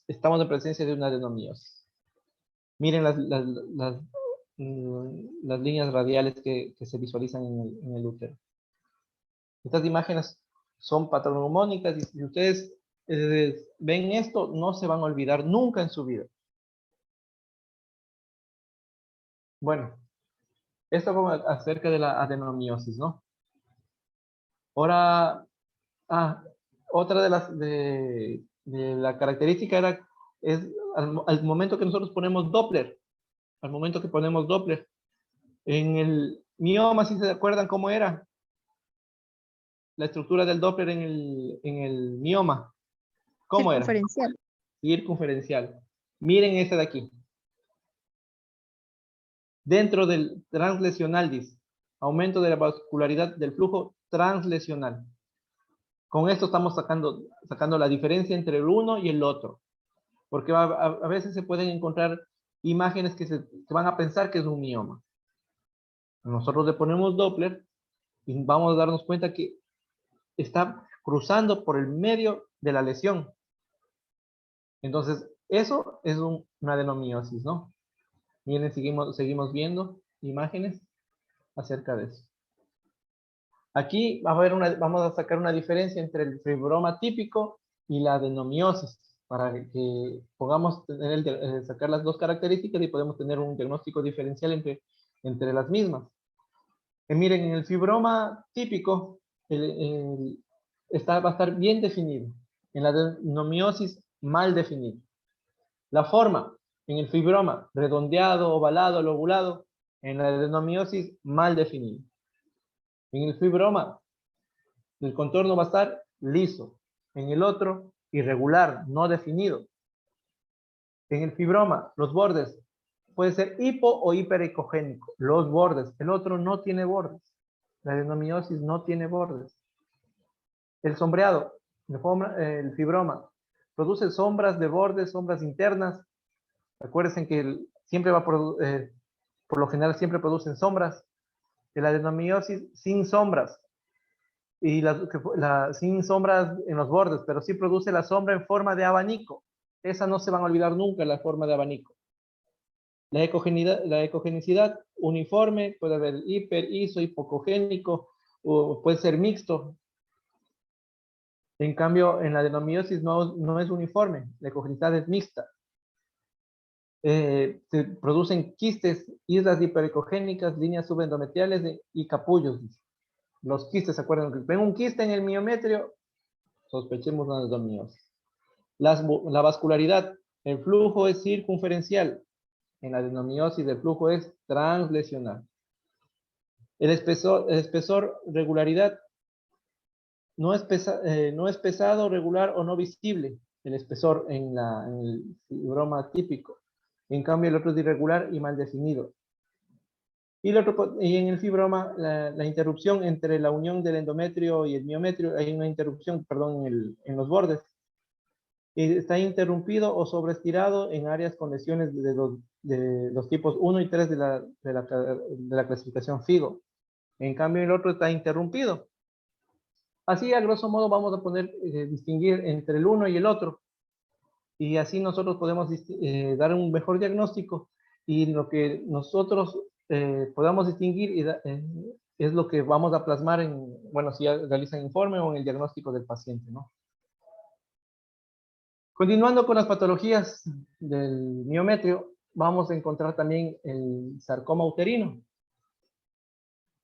estamos en presencia de una adenomiosis. Miren las líneas radiales que se visualizan en el útero. Estas imágenes son patognomónicas y si ustedes ven esto, no se van a olvidar nunca en su vida. Bueno, esto como acerca de la adenomiosis, ¿no? Ahora, otra de la característica es al momento que nosotros ponemos Doppler, en el mioma, si se acuerdan cómo era la estructura del Doppler en el mioma, ¿cómo era?
Circunferencial.
Circunferencial. Miren esta de aquí. Dentro del translesional, dice, aumento de la vascularidad del flujo translesional. Con esto estamos sacando la diferencia entre el uno y el otro. Porque a veces se pueden encontrar imágenes que van a pensar que es un mioma. Nosotros le ponemos Doppler y vamos a darnos cuenta que está cruzando por el medio de la lesión. Entonces, eso es una adenomiosis, ¿no? Miren, seguimos viendo imágenes acerca de eso. Aquí vamos a sacar una diferencia entre el fibroma típico y la adenomiosis, para que podamos sacar las dos características y podemos tener un diagnóstico diferencial entre las mismas. Miren, en el fibroma típico va a estar bien definido. En la adenomiosis, mal definido. La forma, en el fibroma, redondeado, ovalado, lobulado. En la adenomiosis, mal definido. En el fibroma, el contorno va a estar liso. En el otro, irregular, no definido. En el fibroma, los bordes, puede ser hipo o hiperecogénico. Los bordes, el otro no tiene bordes. La adenomiosis no tiene bordes. El sombreado, el fibroma, produce sombras de bordes, sombras internas. Acuérdense que siempre por lo general siempre producen sombras. El adenomiosis sin sombras. Y sin sombras en los bordes, pero sí produce la sombra en forma de abanico. Esa no se van a olvidar nunca, la forma de abanico. La ecogenicidad uniforme, puede haber hiper, iso, hipocogénico, o puede ser mixto. En cambio, en la adenomiosis no es uniforme, la ecogenicidad es mixta. Se producen quistes, islas hiperecogénicas, líneas subendometriales y capullos. Los quistes, ¿se acuerdan? Que ven un quiste en el miometrio, sospechemos una adenomiosis. La vascularidad, el flujo es circunferencial. En la adenomiosis el flujo es translesional. El espesor, regularidad, no es pesado, regular o no visible. El espesor en el fibroma típico. En cambio el otro es irregular y mal definido. Y en el fibroma, la interrupción entre la unión del endometrio y el miometrio, hay una interrupción, perdón, en los bordes. Está interrumpido o sobreestirado en áreas con lesiones de los tipos 1 y 3 de la clasificación FIGO. En cambio, el otro está interrumpido. Así, a grosso modo, vamos a poder distinguir entre el uno y el otro. Y así nosotros podemos dar un mejor diagnóstico. Y lo que nosotros podamos distinguir es lo que vamos a plasmar si ya realizan informe o en el diagnóstico del paciente, ¿no? Continuando con las patologías del miometrio, vamos a encontrar también el sarcoma uterino.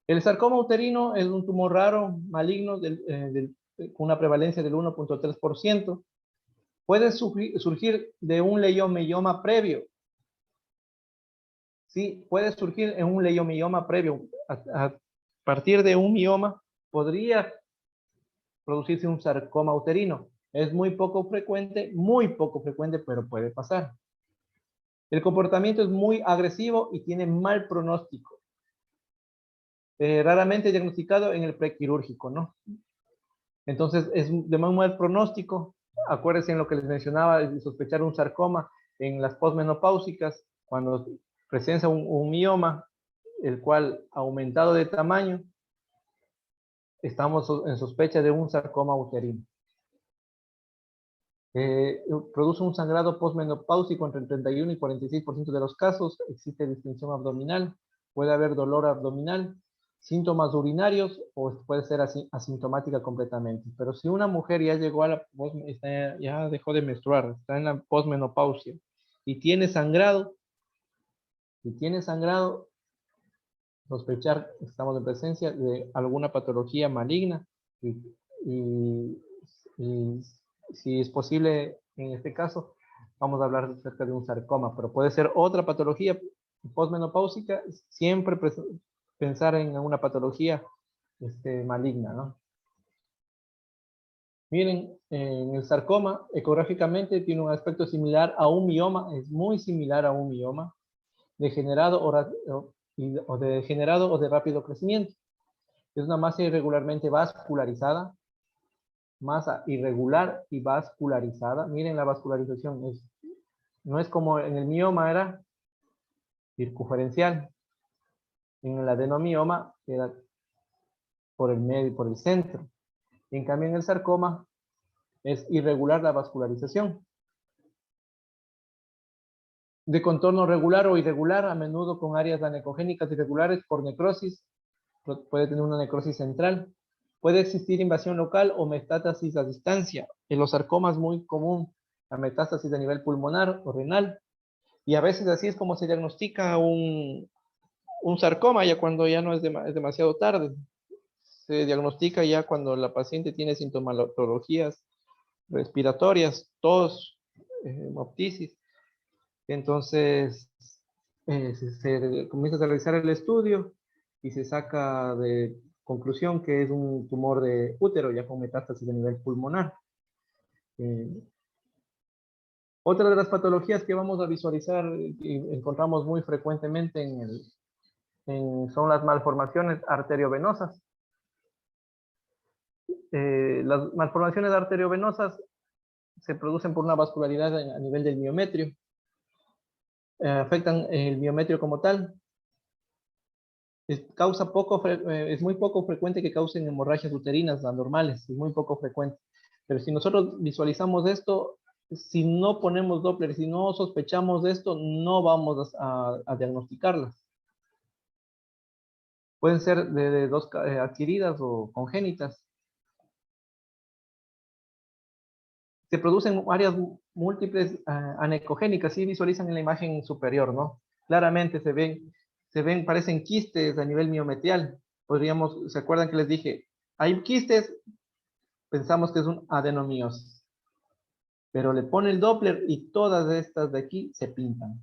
El sarcoma uterino es un tumor raro, maligno, con una prevalencia del 1.3%. Puede surgir de un leiomeyoma previo. Sí, puede surgir en un leiomioma previo. A partir de un mioma podría producirse un sarcoma uterino. Es muy poco frecuente, pero puede pasar. El comportamiento es muy agresivo y tiene mal pronóstico. Raramente diagnosticado en el prequirúrgico, ¿no? Entonces es de muy mal pronóstico. Acuérdense en lo que les mencionaba, de sospechar un sarcoma en las posmenopáusicas, cuando presencia un mioma, el cual ha aumentado de tamaño, estamos en sospecha de un sarcoma uterino. Produce un sangrado posmenopáusico entre el 31 y 46% de los casos. Existe distensión abdominal, puede haber dolor abdominal, síntomas urinarios o puede ser asintomática completamente. Pero si una mujer ya llegó a la ya dejó de menstruar, está en la posmenopausia y tiene sangrado, sospechar que estamos en presencia de alguna patología maligna y si es posible, en este caso, vamos a hablar acerca de un sarcoma, pero puede ser otra patología posmenopáusica, siempre pensar en una patología maligna, ¿no? Miren, en el sarcoma, ecográficamente tiene un aspecto similar a un mioma, es muy similar a un mioma, degenerado o de rápido crecimiento. Es una masa irregularmente vascularizada, masa irregular y vascularizada. Miren la vascularización, no es como en el mioma era circunferencial, en el adenomioma era por el medio, por el centro. En cambio en el sarcoma es irregular la vascularización. De contorno regular o irregular, a menudo con áreas anecogénicas irregulares por necrosis, puede tener una necrosis central. Puede existir invasión local o metástasis a distancia. En los sarcomas es muy común la metástasis a nivel pulmonar o renal. Y a veces así es como se diagnostica un sarcoma, ya cuando ya no es demasiado tarde. Se diagnostica ya cuando la paciente tiene sintomatologías respiratorias, tos, hemoptisis. Entonces, se comienza a realizar el estudio y se saca de conclusión que es un tumor de útero, ya con metástasis a nivel pulmonar. Otra de las patologías que vamos a visualizar y encontramos muy frecuentemente son las malformaciones arteriovenosas. Las malformaciones arteriovenosas se producen por una vascularidad a nivel del miometrio. Afectan el miometrio como tal. Es muy poco frecuente que causen hemorragias uterinas anormales, es muy poco frecuente. Pero si nosotros visualizamos esto, si no ponemos Doppler, si no sospechamos de esto, no vamos a diagnosticarlas. Pueden ser de dos adquiridas o congénitas. Se producen áreas múltiples anecogénicas, si visualizan en la imagen superior, ¿no? Claramente se ven, parecen quistes a nivel miometrial. ¿Se acuerdan que les dije? Hay quistes, pensamos que es un adenomiosis. Pero le pone el Doppler y todas estas de aquí se pintan.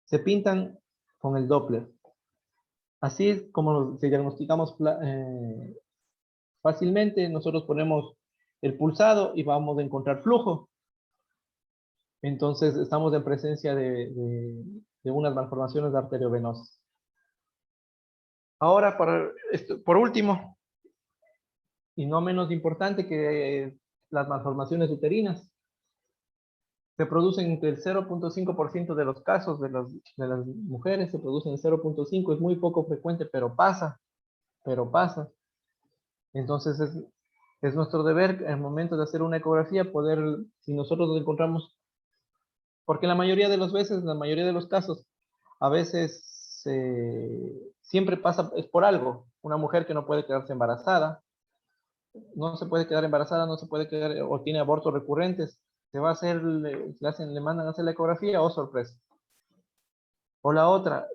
Se pintan con el Doppler. Así es como se diagnosticamos fácilmente. Nosotros ponemos el pulsado y vamos a encontrar flujo. Entonces estamos en presencia de unas malformaciones arteriovenosas. Ahora, por último, y no menos importante que las malformaciones uterinas, se producen entre el 0.5% de los casos de las mujeres, se producen el 0.5%, es muy poco frecuente, pero pasa. Entonces es nuestro deber, en el momento de hacer una ecografía, si nosotros nos encontramos, porque la mayoría de las veces, la mayoría de los casos, a veces siempre pasa, es por algo. Una mujer que no puede quedarse embarazada, no se puede quedar embarazada, no se puede quedar, o tiene abortos recurrentes, se va a hacer, le mandan a hacer la ecografía, oh sorpresa. O la otra,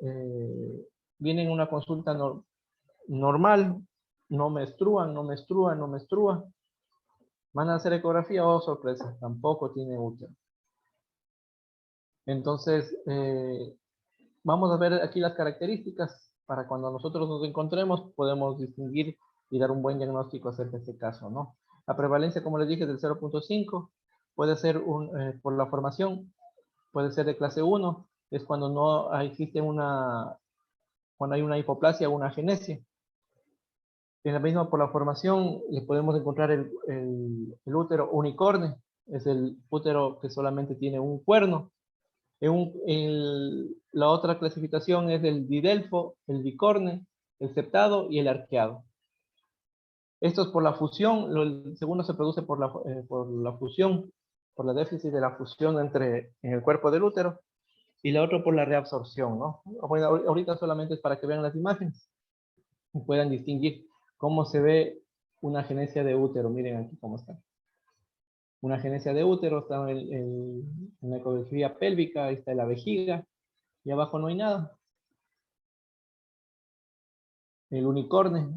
viene en una consulta normal, no menstruan, van a hacer ecografía, oh sorpresa, tampoco tiene útero. Entonces, vamos a ver aquí las características para cuando nosotros nos encontremos podemos distinguir y dar un buen diagnóstico acerca de este caso, ¿no? La prevalencia, como les dije, es del 0.5, puede ser por la formación, puede ser de clase 1, es cuando no existe cuando hay una hipoplasia o una agenesia. En la misma por la formación le podemos encontrar el útero unicorne, es el útero que solamente tiene un cuerno. La otra clasificación es el didelfo, el bicorne, el septado y el arqueado. Esto es por la fusión, el segundo se produce por la fusión, por la déficit de la fusión en el cuerpo del útero, y la otra por la reabsorción, ¿no? Bueno, ahorita solamente es para que vean las imágenes y puedan distinguir cómo se ve una agenesia de útero. Miren aquí cómo está. Una agenesia de útero, está en la ecografía pélvica, ahí está la vejiga, y abajo no hay nada. El unicorne,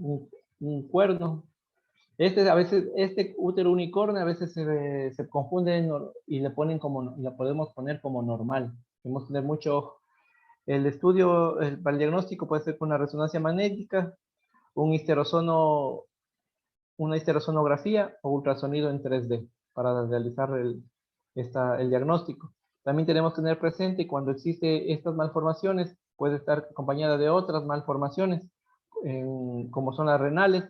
un cuerno. A veces, este útero unicorne a veces se confunde y le podemos poner como normal. Tenemos que tener mucho ojo. El estudio para el diagnóstico puede ser con una resonancia magnética, una histerosonografía o ultrasonido en 3D para realizar el diagnóstico. También tenemos que tener presente cuando existe estas malformaciones, puede estar acompañada de otras malformaciones, como son las renales.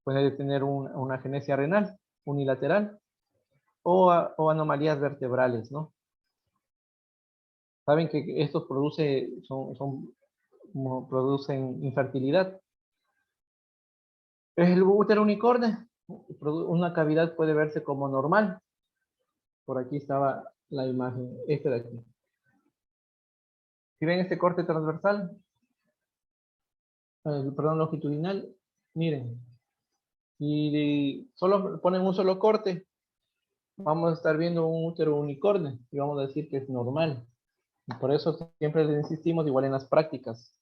Puede tener una agenesia renal unilateral o anomalías vertebrales, ¿no? Saben que estos producen infertilidad. El útero unicorne, una cavidad puede verse como normal. Por aquí estaba la imagen, este de aquí. Si ven este corte transversal, perdón, longitudinal, miren. Si solo ponen un solo corte, vamos a estar viendo un útero unicorne y vamos a decir que es normal. Y por eso siempre les insistimos, igual en las prácticas,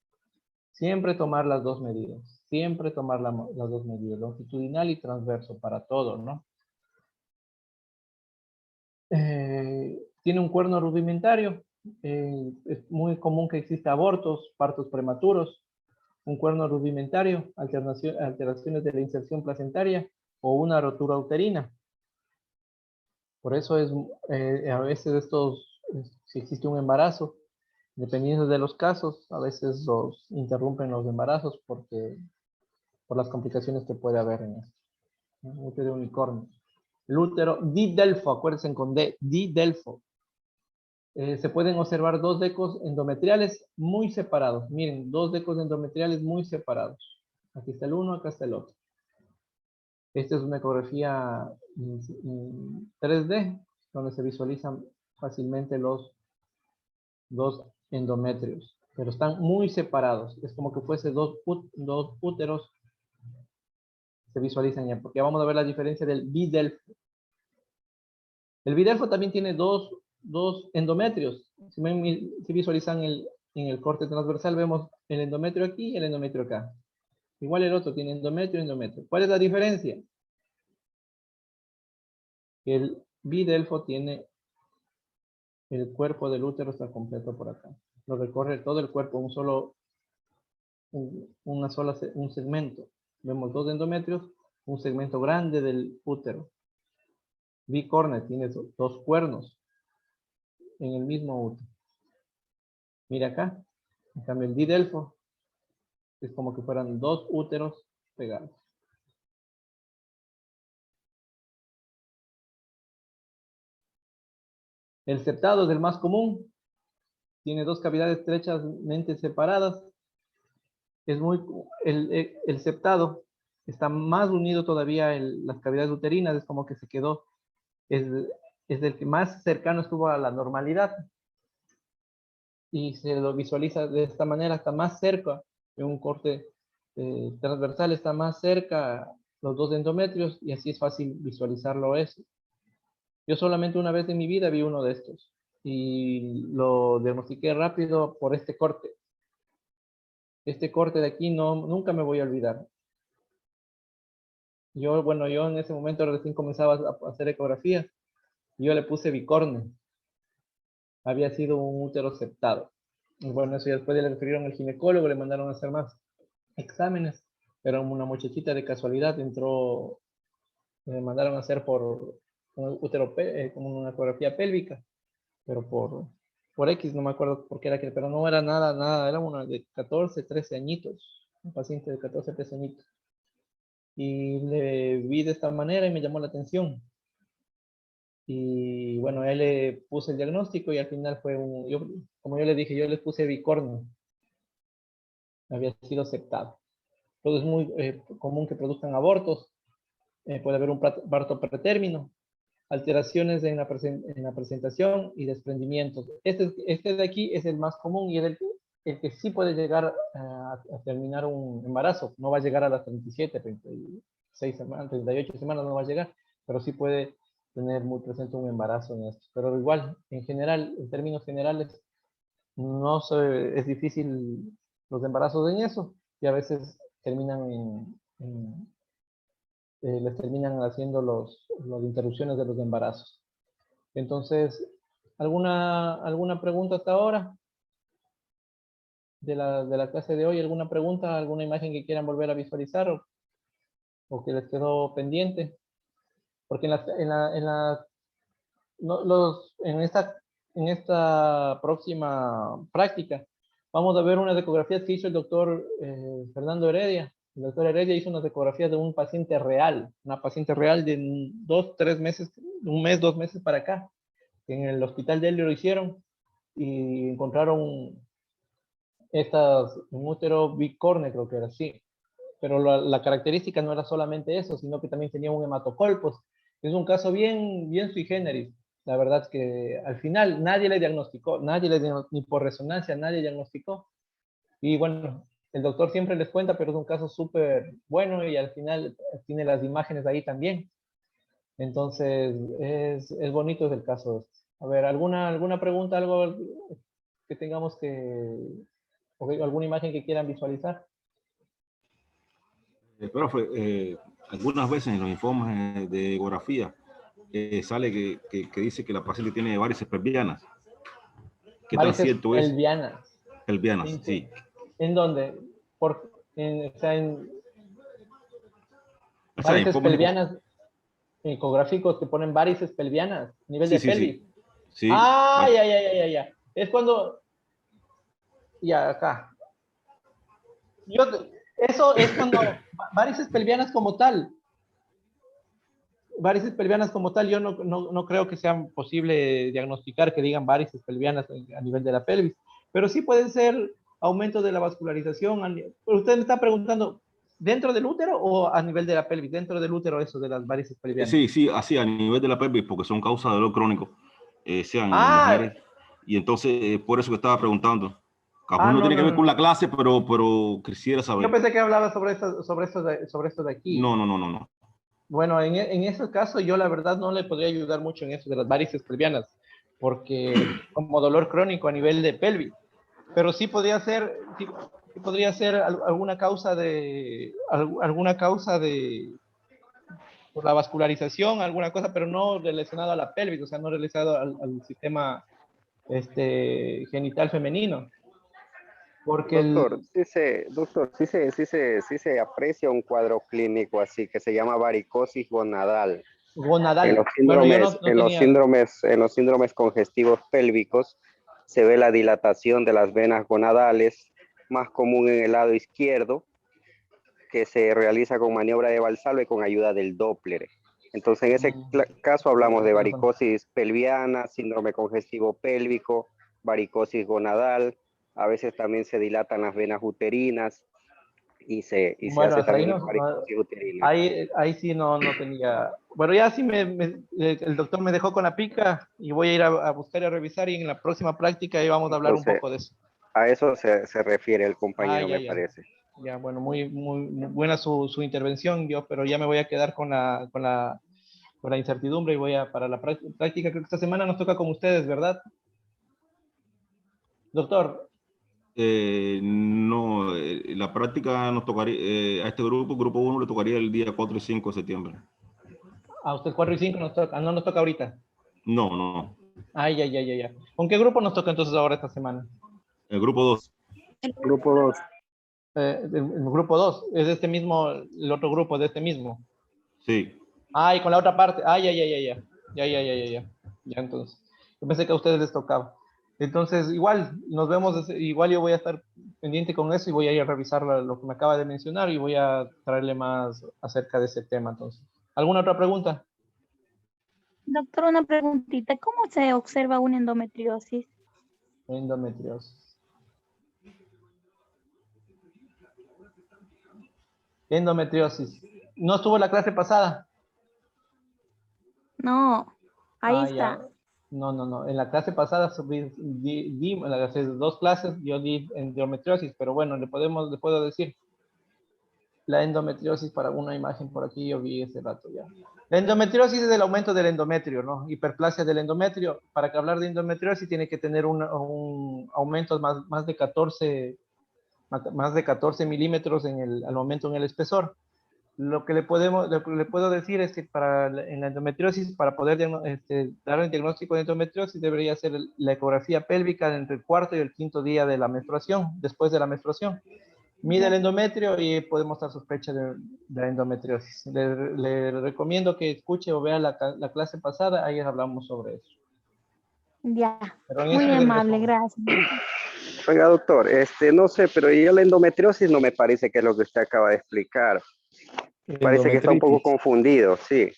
siempre tomar las dos medidas. Siempre tomar las dos medidas, longitudinal y transverso, para todo, ¿no? Tiene un cuerno rudimentario. Es muy común que exista abortos, partos prematuros, un cuerno rudimentario, alteraciones de la inserción placentaria o una rotura uterina. Por eso a veces si existe un embarazo, dependiendo de los casos, a veces interrumpen los embarazos por las complicaciones que puede haber en esto. Útero de unicornio. El útero didelfo, acuérdense con D, didelfo. Se pueden observar dos decos endometriales muy separados. Miren, dos decos endometriales muy separados. Aquí está el uno, acá está el otro. Esta es una ecografía 3D, donde se visualizan fácilmente los dos endometrios, pero están muy separados. Es como que fuese dos úteros. Se visualizan ya, porque vamos a ver la diferencia del bidelfo. El bidelfo también tiene dos endometrios. Si visualizan en el corte transversal, vemos el endometrio aquí y el endometrio acá. Igual el otro tiene endometrio y endometrio. ¿Cuál es la diferencia? El bidelfo tiene el cuerpo del útero, está completo por acá. Lo recorre todo el cuerpo, un segmento. Vemos dos endometrios, un segmento grande del útero. Bicorne tiene dos cuernos en el mismo útero. Mira acá, en cambio el didelfo es como que fueran dos úteros pegados. El septado es el más común. Tiene dos cavidades estrechamente separadas. El septado está más unido todavía las cavidades uterinas, es como que se quedó, es el que más cercano estuvo a la normalidad. Y se lo visualiza de esta manera, está más cerca en un corte transversal, está más cerca los dos endometrios y así es fácil visualizarlo eso. Yo solamente una vez en mi vida vi uno de estos y lo diagnostiqué rápido por este corte. Este corte de aquí nunca me voy a olvidar. Yo en ese momento recién comenzaba a hacer ecografías y yo le puse bicorne. Había sido un útero septado. Y bueno, eso ya después le refirieron al ginecólogo, le mandaron a hacer más exámenes. Era una muchachita de casualidad, entró, le mandaron a hacer por un útero, como una ecografía pélvica, pero por X, no me acuerdo por qué era que, pero no era nada, era una de 14, 13 añitos, un paciente de 14, 13 añitos. Y le vi de esta manera y me llamó la atención. Y bueno, él le puse el diagnóstico y al final fue como yo le dije, yo les puse bicornio. Había sido aceptado. Todo es muy común que produzcan abortos. Puede haber un parto pretérmino, alteraciones en la presentación y desprendimientos. Este de aquí es el más común y es el que sí puede llegar a terminar un embarazo. No va a llegar a las 37, 36 semanas, 38 semanas no va a llegar, pero sí puede tener muy presente un embarazo en esto. Pero igual, en general, en términos generales, es difícil los embarazos en eso y a veces terminan les terminan haciendo las interrupciones de los embarazos. Entonces, ¿alguna pregunta hasta ahora de la clase de hoy? ¿Alguna pregunta, alguna imagen que quieran volver a visualizar o que les quedó pendiente? Porque en esta próxima práctica vamos a ver unas ecografías que hizo el doctor Fernando Heredia. El doctor Heredia hizo unas ecografías de un paciente real, una paciente real de 2, 3 meses, 1 mes, 2 meses para acá. En el hospital de él lo hicieron y encontraron un útero bicorne, creo que era así. Pero la característica no era solamente eso, sino que también tenía un hematocolpos. Es un caso bien sui generis. La verdad es que al final nadie le diagnosticó, ni por resonancia nadie diagnosticó. Y bueno, el doctor siempre les cuenta, pero es un caso súper bueno y al final tiene las imágenes ahí también. Entonces, es bonito el caso. A ver, ¿alguna pregunta, algo que tengamos o alguna imagen que quieran visualizar?
Profe, algunas veces en los informes de ecografía sale que dice que la paciente tiene varices pelvianas. ¿Qué tan
Varices
cierto es?
pelvianas.
Pelvianas, sí.
¿En dónde? O sea,
O sea,
varices
informes
pelvianas, ecográficos que ponen varices pelvianas, nivel
sí,
de
sí,
pelvis.
sí. Sí.
Ah, ya. Es cuando, ya, acá. Eso es cuando varices pelvianas como tal. Varices pelvianas como tal, yo no creo que sea posible diagnosticar que digan varices pelvianas a nivel de la pelvis, pero sí pueden ser aumento de la vascularización. Pero usted me está preguntando, ¿dentro del útero o a nivel de la pelvis? Dentro del útero eso de las varices pelvianas.
Sí, así a nivel de la pelvis, porque son causas de dolor crónico, sean en
Ah,
mujeres. Y entonces, por eso que estaba preguntando. Capaz no
no,
tiene que ver con
no.
la clase, pero quisiera saber.
Yo pensé que hablaba sobre esto de aquí.
No.
Bueno, en ese caso yo la verdad no le podría ayudar mucho en eso de las varices pelvianas, porque como dolor crónico a nivel de pelvis, pero sí podría ser alguna causa por la vascularización, alguna cosa, pero no relacionado a la pelvis, o sea, no relacionado al sistema genital femenino. Porque
Sí se aprecia un cuadro clínico así que se llama varicosis gonadal.
gonadal, bueno, yo no tenía...
En los síndromes congestivos pélvicos se ve la dilatación de las venas gonadales, más común en el lado izquierdo, que se realiza con maniobra de Valsalva y con ayuda del Doppler. Entonces, en ese caso hablamos de varicosis pelviana, síndrome congestivo pélvico, varicosis gonadal, a veces también se dilatan las venas uterinas y se
Bueno,
hace
hasta ahí
también la varicosis uterina.
ahí sí no tenía. Bueno, ya sí el doctor me dejó con la pica y voy a ir a buscar y a revisar y en la próxima práctica ahí vamos a hablar un poco de eso.
A eso se refiere el compañero, me parece.
Ya, bueno, muy buena su intervención, pero ya me voy a quedar con la incertidumbre y para la práctica. Creo que esta semana nos toca con ustedes, ¿verdad? Doctor.
No, la práctica nos tocaría, a este grupo 1 le tocaría el día 4 y 5 de septiembre.
A usted 4 y 5 nos toca, no nos toca ahorita.
No.
Ya. ¿Con qué grupo nos toca entonces ahora esta semana?
El grupo 2.
Grupo 2.
El grupo 2, es de este mismo, el otro grupo de este mismo.
Sí.
Ah, y con la otra parte. Ah, ya, entonces. Yo pensé que a ustedes les tocaba. Entonces, igual, nos vemos, igual yo voy a estar pendiente con eso y voy a ir a revisar lo que me acaba de mencionar y voy a traerle más acerca de ese tema, entonces. ¿Alguna otra pregunta?
Doctor, una preguntita. ¿Cómo se observa una endometriosis?
Endometriosis. Endometriosis. ¿No estuvo la clase pasada?
No, ahí
Ya.
está.
No. En la clase pasada en las 2 clases yo di endometriosis, pero bueno, le puedo decir la endometriosis para una imagen por aquí, yo vi ese rato ya. La endometriosis es el aumento del endometrio, ¿no? Hiperplasia del endometrio. Para que hablar de endometriosis tiene que tener un aumento más de 14 milímetros al momento en el espesor. Lo que le puedo decir es que en la endometriosis, para poder dar el diagnóstico de endometriosis, debería ser la ecografía pélvica entre el 4º y el 5º día de la menstruación, después de la menstruación. Mide el endometrio y podemos dar sospecha de la endometriosis. Le recomiendo que escuche o vea la clase pasada, ahí hablamos sobre eso.
Ya,
Pero en
muy
eso es el
amable,
resumen.
gracias.
Oiga, doctor, no sé, pero yo la endometriosis no me parece que es lo que usted acaba de explicar. Parece que está un poco
Endometritis.
confundido, sí.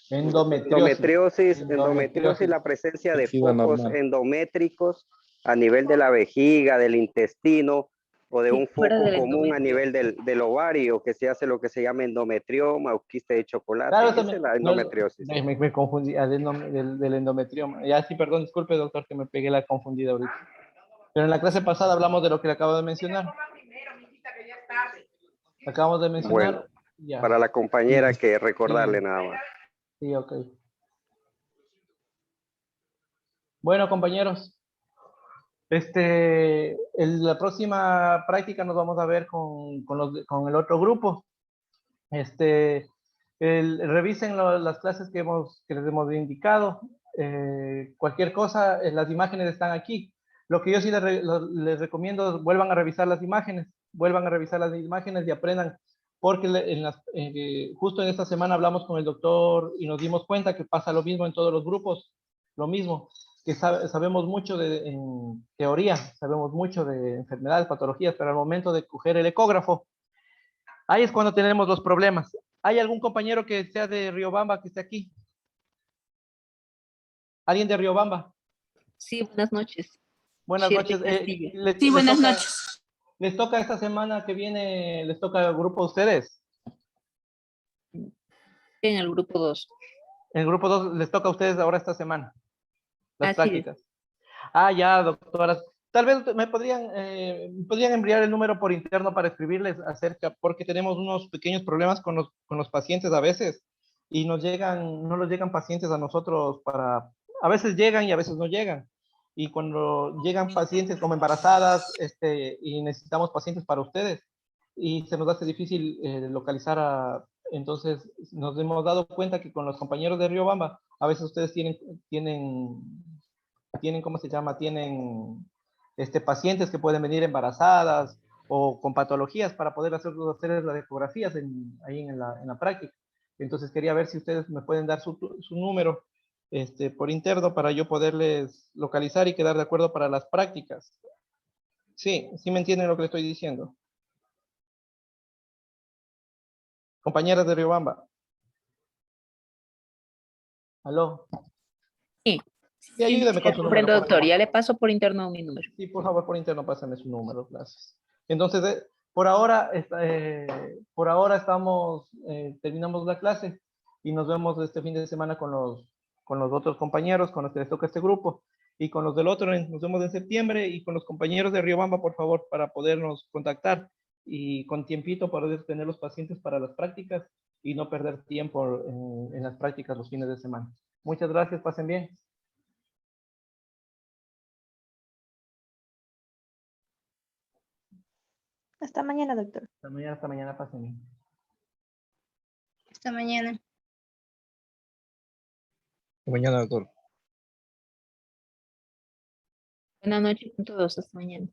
Endometriosis, la presencia de
Tejido
focos
normal.
endométricos a nivel de la vejiga, del intestino, o de
Sí,
un
fuera
foco
del
común a
endometrio.
nivel del ovario, que se hace lo que se llama endometrioma o quiste de chocolate.
Claro,
Esa
también.
es la
No,
endometriosis.
me confundí del endometrioma. Ya, sí, perdón, disculpe, doctor, que me pegué la confundida ahorita. Pero en la clase pasada hablamos de lo que le acabo de mencionar. Acabamos de mencionar.
Bueno,
Ya.
para la compañera que recordarle
Sí,
nada más.
sí, ok. Bueno, compañeros, en la próxima práctica nos vamos a ver con el otro grupo. Revisen las clases que les hemos indicado. Cualquier cosa, las imágenes están aquí. Lo que yo sí les recomiendo, vuelvan a revisar las imágenes, y aprendan, porque justo en esta semana hablamos con el doctor y nos dimos cuenta que pasa lo mismo en todos los grupos, lo mismo, que sabemos mucho en teoría, sabemos mucho de enfermedades, patologías, pero al momento de coger el ecógrafo, ahí es cuando tenemos los problemas. ¿Hay algún compañero que sea de Riobamba que esté aquí? ¿Alguien de Riobamba?
Sí, buenas noches.
Buenas
Shirley
noches.
Castillo.
Sí, buenas noches.
¿Les toca esta semana que viene, les toca el grupo a ustedes?
En el grupo 2.
El grupo 2 les toca a ustedes ahora esta semana, las
Así
prácticas. Ya, doctoras. Tal vez podrían enviar el número por interno para escribirles porque tenemos unos pequeños problemas con los pacientes a veces y no nos llegan pacientes a nosotros a veces llegan y a veces no llegan. Y cuando llegan pacientes como embarazadas, y necesitamos pacientes para ustedes y se nos hace difícil localizar entonces nos hemos dado cuenta que con los compañeros de Riobamba, a veces ustedes tienen, ¿cómo se llama? Tienen pacientes que pueden venir embarazadas o con patologías para poder hacer las ecografías ahí en la práctica. Entonces quería ver si ustedes me pueden dar su número por interno para yo poderles localizar y quedar de acuerdo para las prácticas. Sí, sí me entienden lo que le estoy diciendo. Compañeras de Riobamba. ¿Aló?
Sí.
Sí, ayúdame con
Ya
su número,
comprendo,
por
doctor.
favor.
Ya le paso por interno mi número.
Sí, por favor, por interno, pásame su número, gracias. Entonces, por ahora terminamos la clase y nos vemos este fin de semana con los otros compañeros, con los que les toca este grupo, y con los del otro, nos vemos en septiembre, y con los compañeros de Riobamba, por favor, para podernos contactar y con tiempito poder tener los pacientes para las prácticas y no perder tiempo en las prácticas los fines de semana. Muchas gracias, pasen bien.
Hasta mañana, doctor.
Hasta mañana, pasen bien.
Hasta mañana.
Mañana, doctor.
Buenas noches con todos. Hasta mañana.